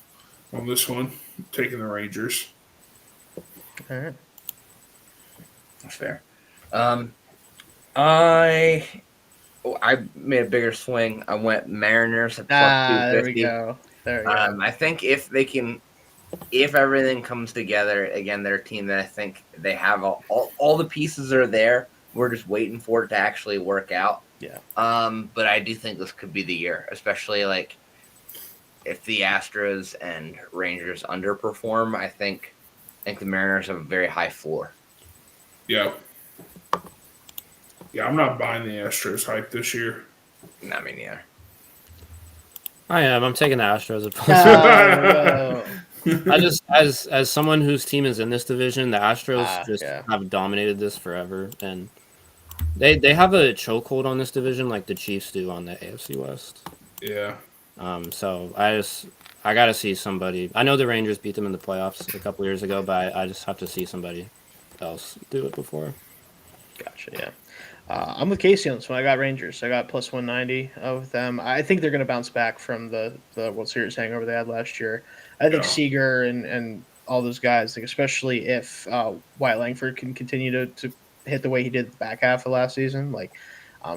Speaker 1: on this one, taking the Rangers.
Speaker 2: All right.
Speaker 3: That's fair. I made a bigger swing. I went Mariners at plus 250.
Speaker 2: There we go.
Speaker 3: I think if everything comes together, again, they're a team that I think they have all the pieces are there. We're just waiting for it to actually work out.
Speaker 2: Yeah.
Speaker 3: But I do think this could be the year, especially like if the Astros and Rangers underperform. I think the Mariners have a very high floor.
Speaker 1: Yeah. Yeah, I'm not buying the Astros hype this year.
Speaker 3: I mean, yeah.
Speaker 4: I am. I'm taking the Astros at plus.
Speaker 2: No.
Speaker 4: I just as someone whose team is in this division, the Astros have dominated this forever, and they have a chokehold on this division like the Chiefs do on the AFC West.
Speaker 1: Yeah.
Speaker 4: So I got to see somebody. I know the Rangers beat them in the playoffs a couple years ago, but I just have to see somebody else do it before.
Speaker 2: Gotcha. Yeah. I'm with Casey on this one. I got Rangers. I got plus 190 with them. I think they're going to bounce back from the World Series hangover they had last year. I think Seager and all those guys, like especially if Wyatt Langford can continue to hit the way he did the back half of last season, like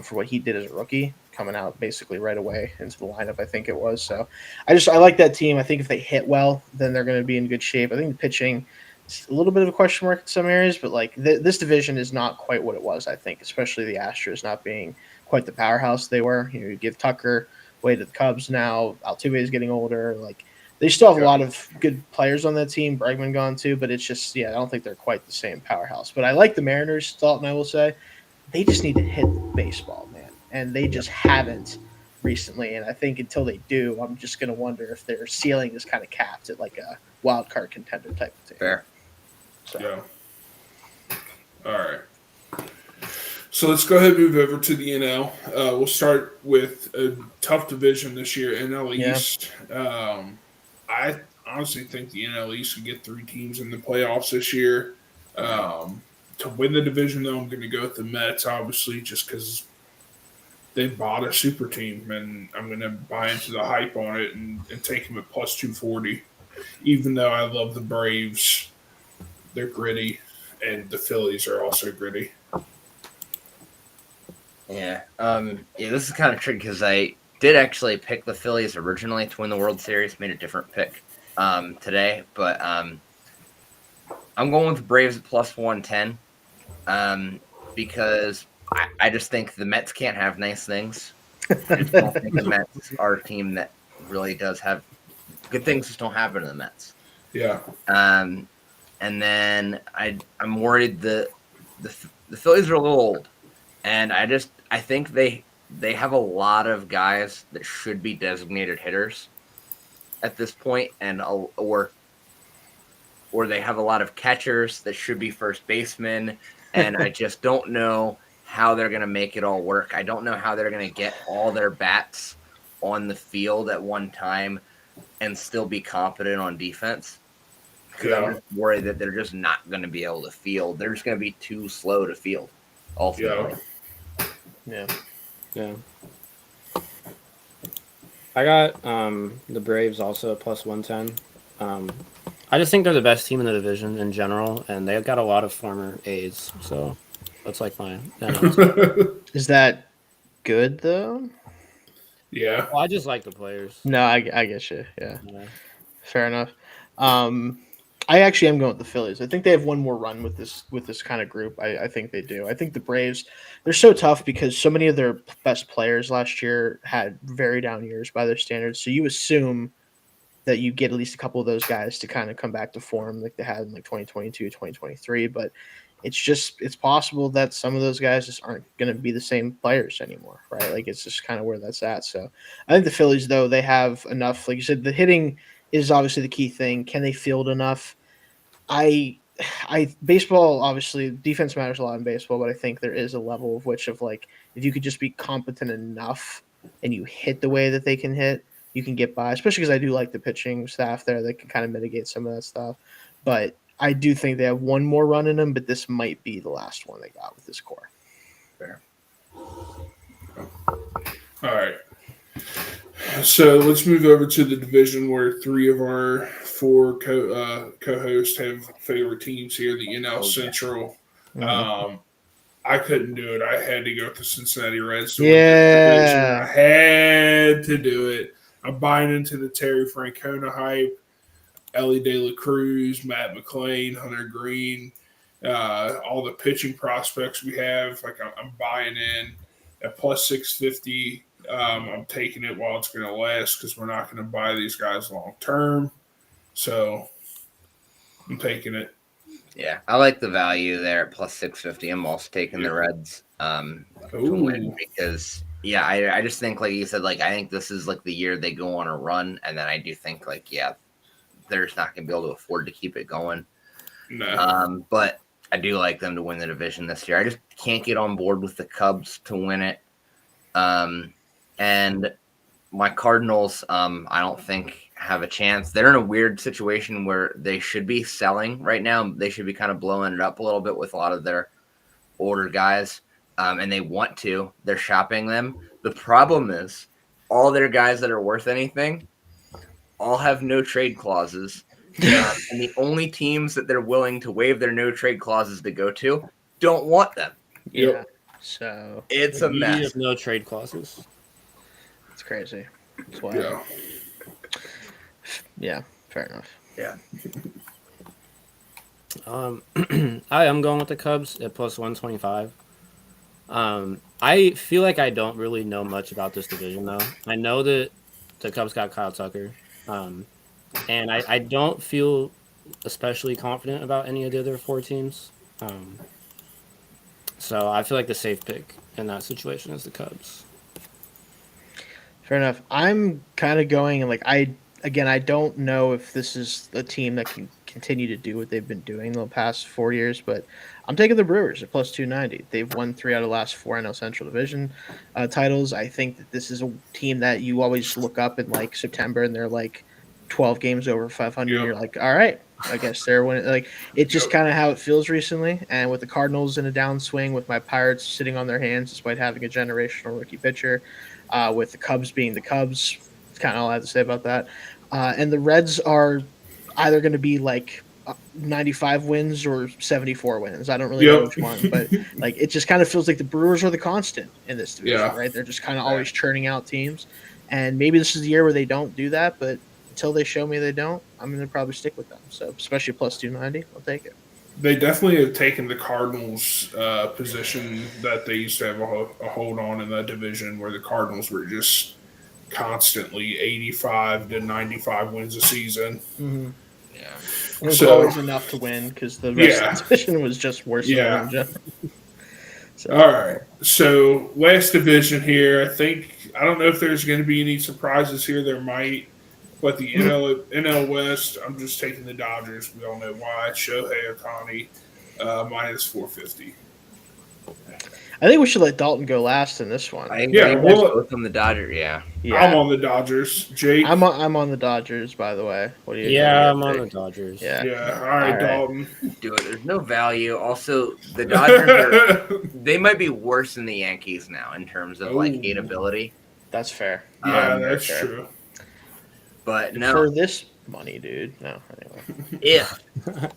Speaker 2: for what he did as a rookie, coming out basically right away into the lineup, I think it was. So I like that team. I think if they hit well, then they're going to be in good shape. I think the pitching is a little bit of a question mark in some areas, but like this division is not quite what it was, I think, especially the Astros not being quite the powerhouse they were. You give Tucker away to the Cubs now. Altuve is getting older. Like they still have a lot of good players on that team. Bregman gone too, but it's just I don't think they're quite the same powerhouse. But I like the Mariners, Dalton. I will say they just need to hit the baseball, man, and they just haven't recently. And I think until they do, I'm just going to wonder if their ceiling is kind of capped at like a wild card contender type of thing.
Speaker 3: Fair.
Speaker 2: So.
Speaker 1: Yeah. All right. So let's go ahead and move over to the NL. We'll start with a tough division this year, NL East. I honestly think the NL East can get 3 teams in the playoffs this year. To win the division, though, I'm going to go with the Mets, obviously, just because they bought a super team, and I'm going to buy into the hype on it and take them at plus 240. Even though I love the Braves, they're gritty, and the Phillies are also gritty.
Speaker 3: Yeah. This is kind of tricky because I did actually pick the Phillies originally to win the World Series. Made a different pick today, but I'm going with the Braves at plus 110 because I just think the Mets can't have nice things. I just don't think the Mets are a team that really does have good things. Just don't happen to the Mets.
Speaker 1: Yeah.
Speaker 3: And then I'm worried the Phillies are a little old, and I think they have a lot of guys that should be designated hitters at this point, and or they have a lot of catchers that should be first basemen, and I just don't know how they're going to make it all work. I don't know how they're going to get all their bats on the field at one time and still be competent on defense. Because I'm just worried that they're just not going to be able to field. They're just going to be too slow to field. Ultimately.
Speaker 2: Yeah.
Speaker 4: I got the Braves also at plus 110. I just think they're the best team in the division in general, and they've got a lot of former A's, so that's like mine.
Speaker 2: Is that good though?
Speaker 1: Yeah.
Speaker 4: Well, I just like the players.
Speaker 2: No, I get you. Yeah. Fair enough. I actually am going with the Phillies. I think they have one more run with this kind of group. I think they do. I think the Braves, they're so tough because so many of their best players last year had very down years by their standards. So you assume that you get at least a couple of those guys to kind of come back to form like they had in like 2022, 2023. But it's possible that some of those guys just aren't going to be the same players anymore, right? Like it's just kind of where that's at. So I think the Phillies, though, they have enough. Like you said, the hitting is obviously the key thing. Can they field enough? Baseball, obviously defense matters a lot in baseball, but I think there is a level of which of like if you could just be competent enough and you hit the way that they can hit, you can get by, especially because I do like the pitching staff there that can kind of mitigate some of that stuff. But I do think they have one more run in them, but this might be the last one they got with this core.
Speaker 3: Fair.
Speaker 1: All right. So let's move over to the division where 3 of our 4 co-hosts have favorite teams here, the NL Central.
Speaker 2: Mm-hmm.
Speaker 1: I couldn't do it. I had to go with the Cincinnati Reds.
Speaker 2: Yeah.
Speaker 1: I had to do it. I'm buying into the Terry Francona hype, Ellie De La Cruz, Matt McClain, Hunter Green, all the pitching prospects we have. Like I'm buying in at plus 650. I'm taking it while it's going to last because we're not going to buy these guys long term. So I'm taking it.
Speaker 3: Yeah, I like the value there at plus 650. I'm also taking the Reds to win because, I just think, like you said, like I think this is like the year they go on a run, and then I do think, like, they're just not going to be able to afford to keep it going.
Speaker 1: No.
Speaker 3: But I do like them to win the division this year. I just can't get on board with the Cubs to win it. And my Cardinals, I don't think have a chance. They're in a weird situation where they should be selling right now. They should be kind of blowing it up a little bit with a lot of their older guys, and they want to. They're shopping them. The problem is all their guys that are worth anything all have no trade clauses, And the only teams that they're willing to waive their no trade clauses to go to don't want them.
Speaker 2: Yeah.
Speaker 1: Yep.
Speaker 2: So
Speaker 3: It's
Speaker 4: The
Speaker 3: a
Speaker 4: beauty
Speaker 3: mess.
Speaker 4: of no trade clauses.
Speaker 2: it's crazy. That's why.
Speaker 1: Yeah.
Speaker 2: Yeah. Fair enough.
Speaker 3: Yeah.
Speaker 4: I'm going with the Cubs at plus 125. I feel like I don't really know much about this division though. I know that the Cubs got Kyle Tucker, and I don't feel especially confident about any of the other 4 teams. So I feel like the safe pick in that situation is the Cubs.
Speaker 2: Fair enough. I'm kind of going and like I don't know if this is a team that can continue to do what they've been doing the past 4 years, but I'm taking the Brewers at plus 290. They've won 3 out of the last 4 NL Central Division titles. I think that this is a team that you always look up in like September and they're like 12 games over 500.
Speaker 1: Yep.
Speaker 2: You're like, all right, I guess they're winning. Like it's just kind of how it feels recently. And with the Cardinals in a downswing, with my Pirates sitting on their hands despite having a generational rookie pitcher, with the Cubs being the Cubs, it's kind of all I have to say about that. And the Reds are either going to be like 95 wins or 74 wins. I don't really know which one, but like it just kind of feels like the Brewers are the constant in this division,
Speaker 1: Yeah.
Speaker 2: right? They're just kind of always churning out teams, and maybe this is the year where they don't do that. But until they show me they don't, I'm going to probably stick with them. So especially plus 290, I'll take it.
Speaker 1: They definitely have taken the Cardinals' position that they used to have a hold on in that division, where the Cardinals were just constantly 85 to 95 wins a season.
Speaker 2: Mm-hmm.
Speaker 3: Yeah.
Speaker 2: It was
Speaker 1: So-
Speaker 2: always enough to win because the rest
Speaker 1: Yeah.
Speaker 2: of the division was just worse
Speaker 1: Yeah.
Speaker 2: than them. So,
Speaker 1: All right. So last division here, I don't know if there's going to be any surprises here. There might, but the NL West, I'm just taking the Dodgers. We all know why. Shohei Ohtani, minus 450.
Speaker 2: I think we should let Dalton go last in this one.
Speaker 3: I think
Speaker 1: Yeah,
Speaker 3: you guys
Speaker 1: well-
Speaker 3: both on the Dodger. Yeah.
Speaker 1: I'm on the Dodgers. Jake.
Speaker 2: I'm on the Dodgers, by the way. What do you?
Speaker 4: Yeah,
Speaker 2: what
Speaker 4: I'm
Speaker 2: do you
Speaker 4: on the
Speaker 2: think?
Speaker 4: Dodgers.
Speaker 2: Yeah.
Speaker 1: Yeah. All right,
Speaker 2: All right.
Speaker 1: Dalton.
Speaker 3: Do it. There's no value. Also, the Dodgers they might be worse than the Yankees now in terms of like
Speaker 1: Ooh.
Speaker 3: hateability.
Speaker 2: That's fair.
Speaker 1: Yeah,
Speaker 3: Um,
Speaker 1: that's
Speaker 2: fair.
Speaker 1: true.
Speaker 3: But no,
Speaker 2: For this money, dude. No, anyway.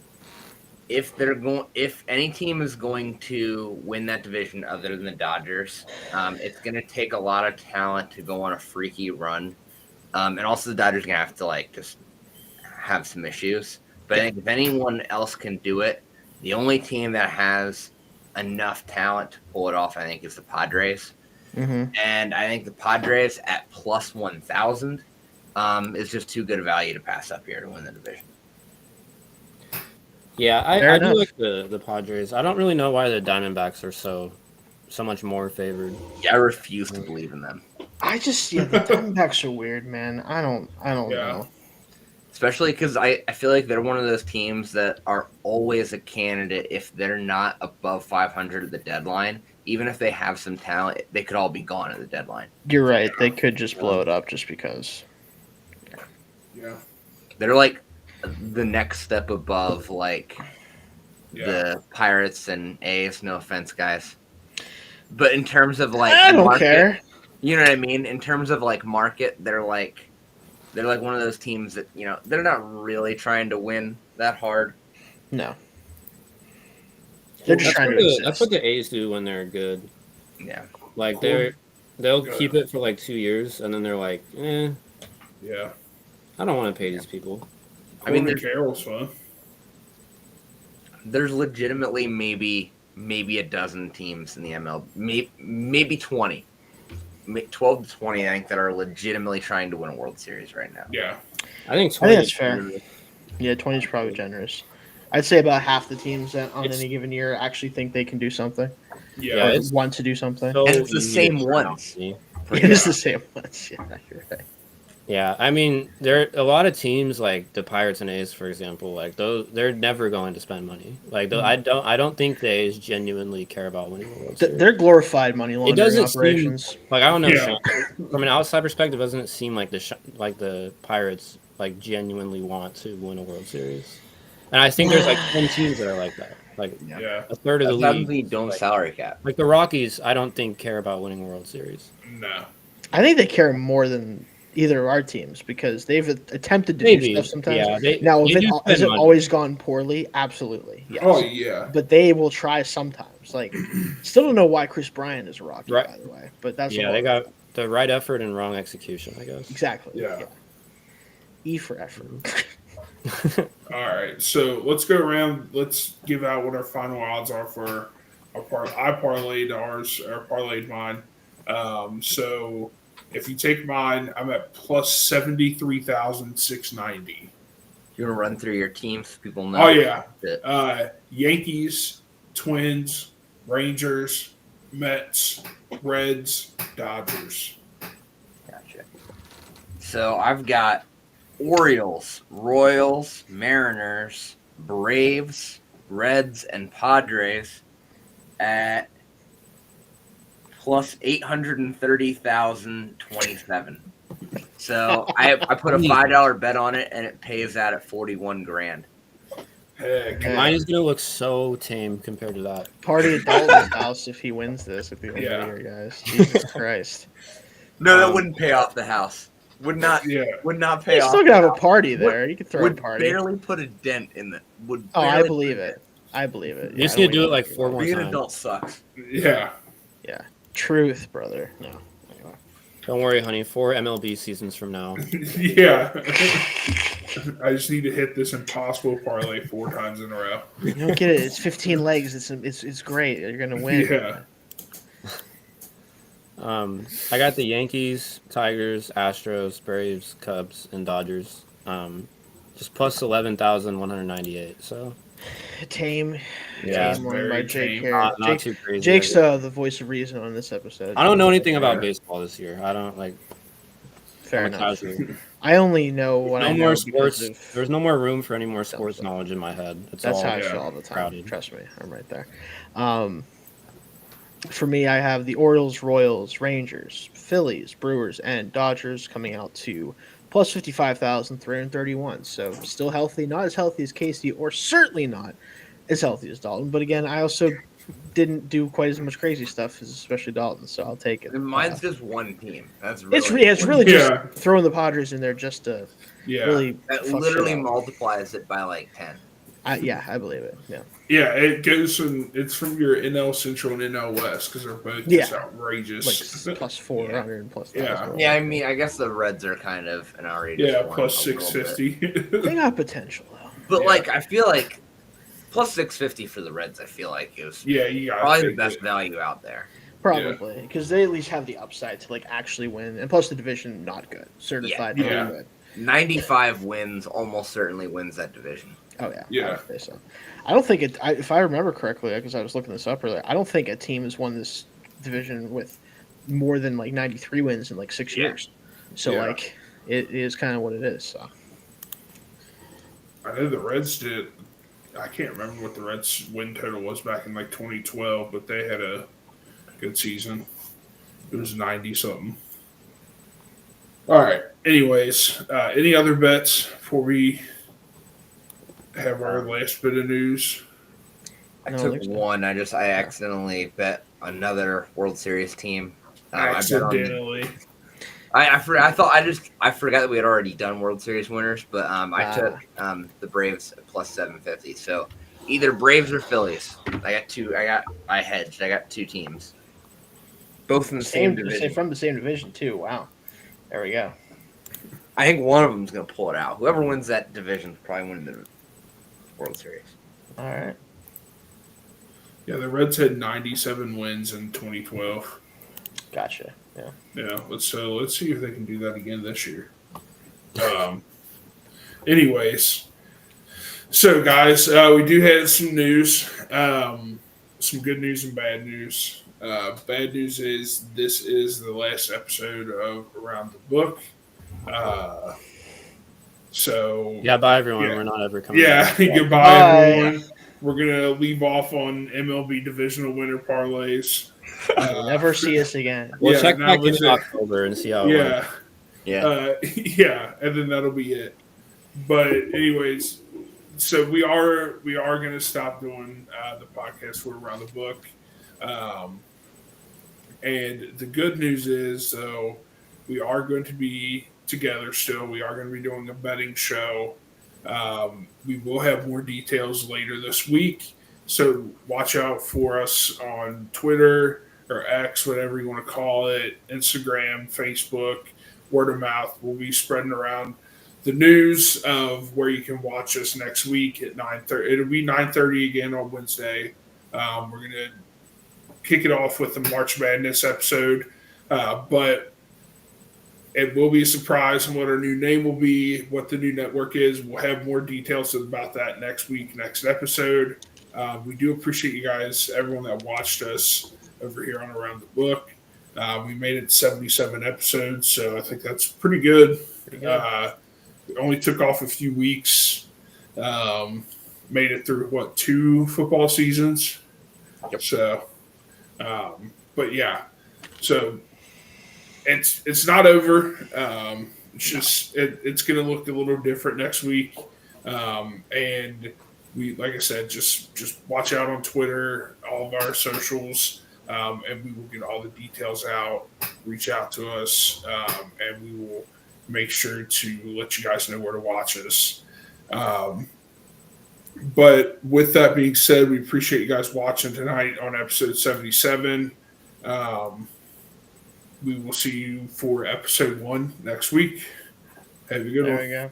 Speaker 3: if any team is going to win that division other than the Dodgers, it's going to take a lot of talent to go on a freaky run, and also the Dodgers are going to have to like just have some issues. But I think if anyone else can do it, the only team that has enough talent to pull it off, I think, is the Padres.
Speaker 2: Mm-hmm.
Speaker 3: And I think the Padres at plus 1,000 is just too good a value to pass up here to win the division.
Speaker 4: Yeah,
Speaker 2: Fair
Speaker 4: I do
Speaker 2: enough.
Speaker 4: like the Padres. I don't really know why the Diamondbacks are so much more favored.
Speaker 3: Yeah, I refuse to believe in them,
Speaker 2: I just the Diamondbacks are weird, man. I don't
Speaker 1: Yeah.
Speaker 2: know.
Speaker 3: especially because I feel like they're one of those teams that are always a candidate if they're not above 500 at the deadline. Even if they have some talent, they could all be gone at the deadline.
Speaker 2: You're right. They could just blow it up just because.
Speaker 1: Yeah.
Speaker 3: They're like the next step above like
Speaker 1: Yeah.
Speaker 3: the Pirates and A's. No offense, guys. But in terms of like
Speaker 2: I don't
Speaker 3: market,
Speaker 2: care.
Speaker 3: you know what I mean? In terms of like market, they're like one of those teams that, you know, they're not really trying to win that hard.
Speaker 2: No. They're just trying to exist.
Speaker 4: That's what the A's do when they're good.
Speaker 3: Yeah.
Speaker 4: Like
Speaker 1: Cool.
Speaker 4: they'll
Speaker 1: Yeah.
Speaker 4: keep it for like 2 years and then they're like,
Speaker 1: Yeah.
Speaker 4: I don't want to pay these people.
Speaker 3: I mean,
Speaker 1: Corbin Carroll's fun.
Speaker 3: There's legitimately maybe a dozen teams in the ML, maybe 20. 12 to 20, I think, that are legitimately trying to win a World Series right now.
Speaker 1: Yeah.
Speaker 4: I think
Speaker 2: I
Speaker 4: 20
Speaker 2: think that's fair. Yeah, 20 is probably generous. I'd say about half the teams that on
Speaker 4: It's-
Speaker 2: any given year actually think they can do something.
Speaker 1: Yeah.
Speaker 4: Yeah,
Speaker 2: Or
Speaker 4: it's-
Speaker 2: want to do something.
Speaker 4: So
Speaker 3: And it's the
Speaker 4: easy
Speaker 3: same
Speaker 4: to
Speaker 3: ones.
Speaker 4: see.
Speaker 2: It is the same ones. Yeah, you're right.
Speaker 4: Yeah, I mean, there are a lot of teams like the Pirates and A's, for example. Like those, they're never going to spend money. Like I don't think the A's genuinely care about winning the World Series.
Speaker 2: They're glorified money laundering
Speaker 4: doesn't seem-
Speaker 2: operations.
Speaker 4: Like I don't know,
Speaker 1: Yeah.
Speaker 4: Sean, from an outside perspective, doesn't it seem like the Pirates like genuinely want to win a World Series? And I think there's like 10 teams that are like that. Like
Speaker 1: Yeah.
Speaker 4: a third of the
Speaker 3: That's how
Speaker 4: league.
Speaker 3: we don't
Speaker 4: like,
Speaker 3: salary cap.
Speaker 4: like the Rockies, I don't think care about winning a World Series.
Speaker 1: No.
Speaker 2: I think they care more than either of our teams because they've attempted to
Speaker 4: Maybe.
Speaker 2: do stuff sometimes.
Speaker 4: Yeah.
Speaker 2: Now,
Speaker 4: they do
Speaker 2: has
Speaker 4: spend
Speaker 2: it
Speaker 4: money.
Speaker 2: always gone poorly? Absolutely, yes.
Speaker 1: Oh yeah.
Speaker 2: But they will try sometimes. Like, still don't know why Chris Bryant is a Rocky,
Speaker 4: Right.
Speaker 2: by the way. But that's
Speaker 4: Yeah,
Speaker 2: a
Speaker 4: they
Speaker 2: whole-
Speaker 4: got the right effort and wrong execution, I guess.
Speaker 2: exactly.
Speaker 1: Yeah.
Speaker 2: E for effort.
Speaker 1: All right, so let's go around. Let's give out what our final odds are for our I parlayed ours or parlayed mine. So if you take mine, I'm at plus 73,690.
Speaker 3: You want to run through your teams so people know?
Speaker 1: Oh yeah,
Speaker 3: that-
Speaker 1: Yankees, Twins, Rangers, Mets, Reds, Dodgers.
Speaker 3: Gotcha. So I've got Orioles, Royals, Mariners, Braves, Reds, and Padres at plus 830,027. So I put a $5 bet on it and it pays out at 41 grand.
Speaker 1: Heck,
Speaker 2: Yeah.
Speaker 4: Mine is gonna look so tame compared to that.
Speaker 2: Party at Dalton's house if he wins this. If he wins
Speaker 1: Yeah.
Speaker 2: here, guys. Jesus Christ.
Speaker 3: No, that
Speaker 1: Um,
Speaker 3: wouldn't pay off the house. Would not
Speaker 1: yeah,
Speaker 3: pay
Speaker 2: He's
Speaker 3: off.
Speaker 2: still gonna have
Speaker 3: the
Speaker 2: a
Speaker 3: house.
Speaker 2: party there. You could throw a
Speaker 3: Would
Speaker 2: party.
Speaker 3: barely put a dent in the. Would
Speaker 2: Oh, I
Speaker 3: barely
Speaker 2: believe
Speaker 3: put a
Speaker 2: it.
Speaker 3: dent.
Speaker 2: I believe it.
Speaker 4: You just
Speaker 2: I
Speaker 4: need
Speaker 2: don't
Speaker 4: to do it
Speaker 2: even
Speaker 4: like
Speaker 2: think
Speaker 4: 4
Speaker 2: about
Speaker 4: more
Speaker 3: Being an
Speaker 4: times.
Speaker 3: adult sucks.
Speaker 1: yeah.
Speaker 2: it. Truth, brother. No. Anyway.
Speaker 4: Don't worry, honey. 4 MLB seasons from now.
Speaker 1: Yeah. I just need to hit this impossible parlay 4 times in a row.
Speaker 2: You don't get it. It's 15 legs. It's great. You're gonna win.
Speaker 1: Yeah.
Speaker 4: I got the Yankees, Tigers, Astros, Braves, Cubs, and Dodgers. Just plus 11,198. So
Speaker 2: Tame.
Speaker 4: Yeah,
Speaker 2: Tame one
Speaker 1: very
Speaker 2: by Jake
Speaker 1: tame.
Speaker 2: here.
Speaker 4: not too crazy.
Speaker 2: Jake's the voice of reason on this episode.
Speaker 4: I don't know anything about
Speaker 1: Yeah.
Speaker 4: baseball this year. I don't like.
Speaker 2: Fair
Speaker 4: I'm a
Speaker 2: enough.
Speaker 4: casual.
Speaker 2: I only know what I
Speaker 4: No
Speaker 2: know
Speaker 4: more
Speaker 2: because
Speaker 4: sports.
Speaker 2: of-
Speaker 4: There's no more room for any more sports
Speaker 2: Delta.
Speaker 4: knowledge in my head. It's
Speaker 2: That's
Speaker 4: all
Speaker 2: how I
Speaker 1: yeah,
Speaker 2: feel all the time.
Speaker 4: crowded.
Speaker 2: Trust me, I'm right there. For me, I have the Orioles, Royals, Rangers, Phillies, Brewers, and Dodgers coming out to plus 55,331. So still healthy, not as healthy as Casey, or certainly not as healthy as Dalton. But again, I also didn't do quite as much crazy stuff as especially Dalton, so I'll take it.
Speaker 3: And mine's just one team. That's really
Speaker 2: It's really just
Speaker 1: Yeah.
Speaker 2: throwing the Padres in there just to
Speaker 1: Yeah.
Speaker 2: really
Speaker 3: that
Speaker 2: fuck
Speaker 3: literally
Speaker 2: shit up.
Speaker 3: multiplies it by like 10.
Speaker 2: I believe it. Yeah.
Speaker 1: Yeah, it goes from it's from your NL Central and NL West because they're both just outrageous.
Speaker 2: Like plus 400 and plus
Speaker 1: Yeah.
Speaker 2: 1,000.
Speaker 3: Yeah, I mean, I guess the Reds are kind of an outrageous
Speaker 1: yeah,
Speaker 3: one
Speaker 1: plus
Speaker 3: a little bit.
Speaker 1: 650.
Speaker 2: They got potential though.
Speaker 3: But
Speaker 1: Yeah.
Speaker 3: like, I feel like plus 650 for the Reds. I feel like is
Speaker 1: Yeah, you got
Speaker 3: probably the best value out there.
Speaker 2: Probably because they at least have the upside to like actually win, and plus the division not good, certified
Speaker 1: Yeah.
Speaker 2: not good.
Speaker 3: 95 wins almost certainly wins that division.
Speaker 2: Oh yeah,
Speaker 1: Yeah.
Speaker 2: I would say so. I don't think it. If I remember correctly, because I was looking this up earlier, I don't think a team has won this division with more than like 93 wins in like 6
Speaker 3: Yeah.
Speaker 2: years. So
Speaker 1: Yeah.
Speaker 2: like it is kind of what it is. So
Speaker 1: I know the Reds did. I can't remember what the Reds win total was back in like 2012, but they had a good season. It was 90 something. All right. Anyways, any other bets before we have our last bit of news?
Speaker 3: I
Speaker 2: No,
Speaker 3: took
Speaker 2: there's not.
Speaker 3: one. I accidentally bet another World Series team. I bet on-
Speaker 1: Accidentally.
Speaker 3: I forgot that we had already done World Series winners, but I took the Braves at plus 750. So either Braves or Phillies. I hedged. I got 2 teams, both in the same division.
Speaker 2: from the same division too. Wow, there we go.
Speaker 3: I think one of them's gonna pull it out. Whoever wins that division is probably winning the World Series.
Speaker 2: All right.
Speaker 1: Yeah, the Reds had 97 wins in 2012.
Speaker 2: Gotcha. Yeah.
Speaker 1: Yeah, let's see if they can do that again this year. Anyways, so guys, we do have some news, some good news and bad news. Bad news is this is the last episode of Around the Book. So
Speaker 4: Yeah, bye everyone.
Speaker 1: Yeah.
Speaker 4: We're not ever coming.
Speaker 1: yeah,
Speaker 4: back.
Speaker 1: goodbye
Speaker 2: Bye.
Speaker 1: everyone. We're gonna leave off on MLB divisional winner parlays.
Speaker 2: You'll never see us again.
Speaker 4: We'll
Speaker 1: Yeah,
Speaker 4: check
Speaker 1: that
Speaker 4: back
Speaker 1: was
Speaker 4: in
Speaker 1: it.
Speaker 4: October and see how it went.
Speaker 1: Yeah.
Speaker 3: Yeah.
Speaker 1: And then that'll be it. But anyways, so we are going to stop doing the podcast for Around the Book, and the good news is, so we are going to be together still. We are going to be doing a betting show. We will have more details later this week. So watch out for us on Twitter or X, whatever you want to call it, Instagram, Facebook, word of mouth. We'll be spreading around the news of where you can watch us next week at 9:30. It'll be 9:30 again on Wednesday. We're going to kick it off with the March Madness episode, but it will be a surprise on what our new name will be, what the new network is. We'll have more details about that next week, next episode. We do appreciate you guys, everyone that watched us over here on Around the Book. We made it 77 episodes, so I think that's pretty good. It only took off a few weeks. Made it through, 2 football seasons?
Speaker 3: Yep.
Speaker 1: So, but yeah. So it's not over. It's just it's going to look a little different next week. And we, like I said, just watch out on Twitter, all of our socials, and we will get all the details out. Reach out to us, and we will make sure to let you guys know where to watch us. But with that being said, we appreciate you guys watching tonight on episode 77. We will see you for episode 1 next week. Have a good one.
Speaker 2: There we go.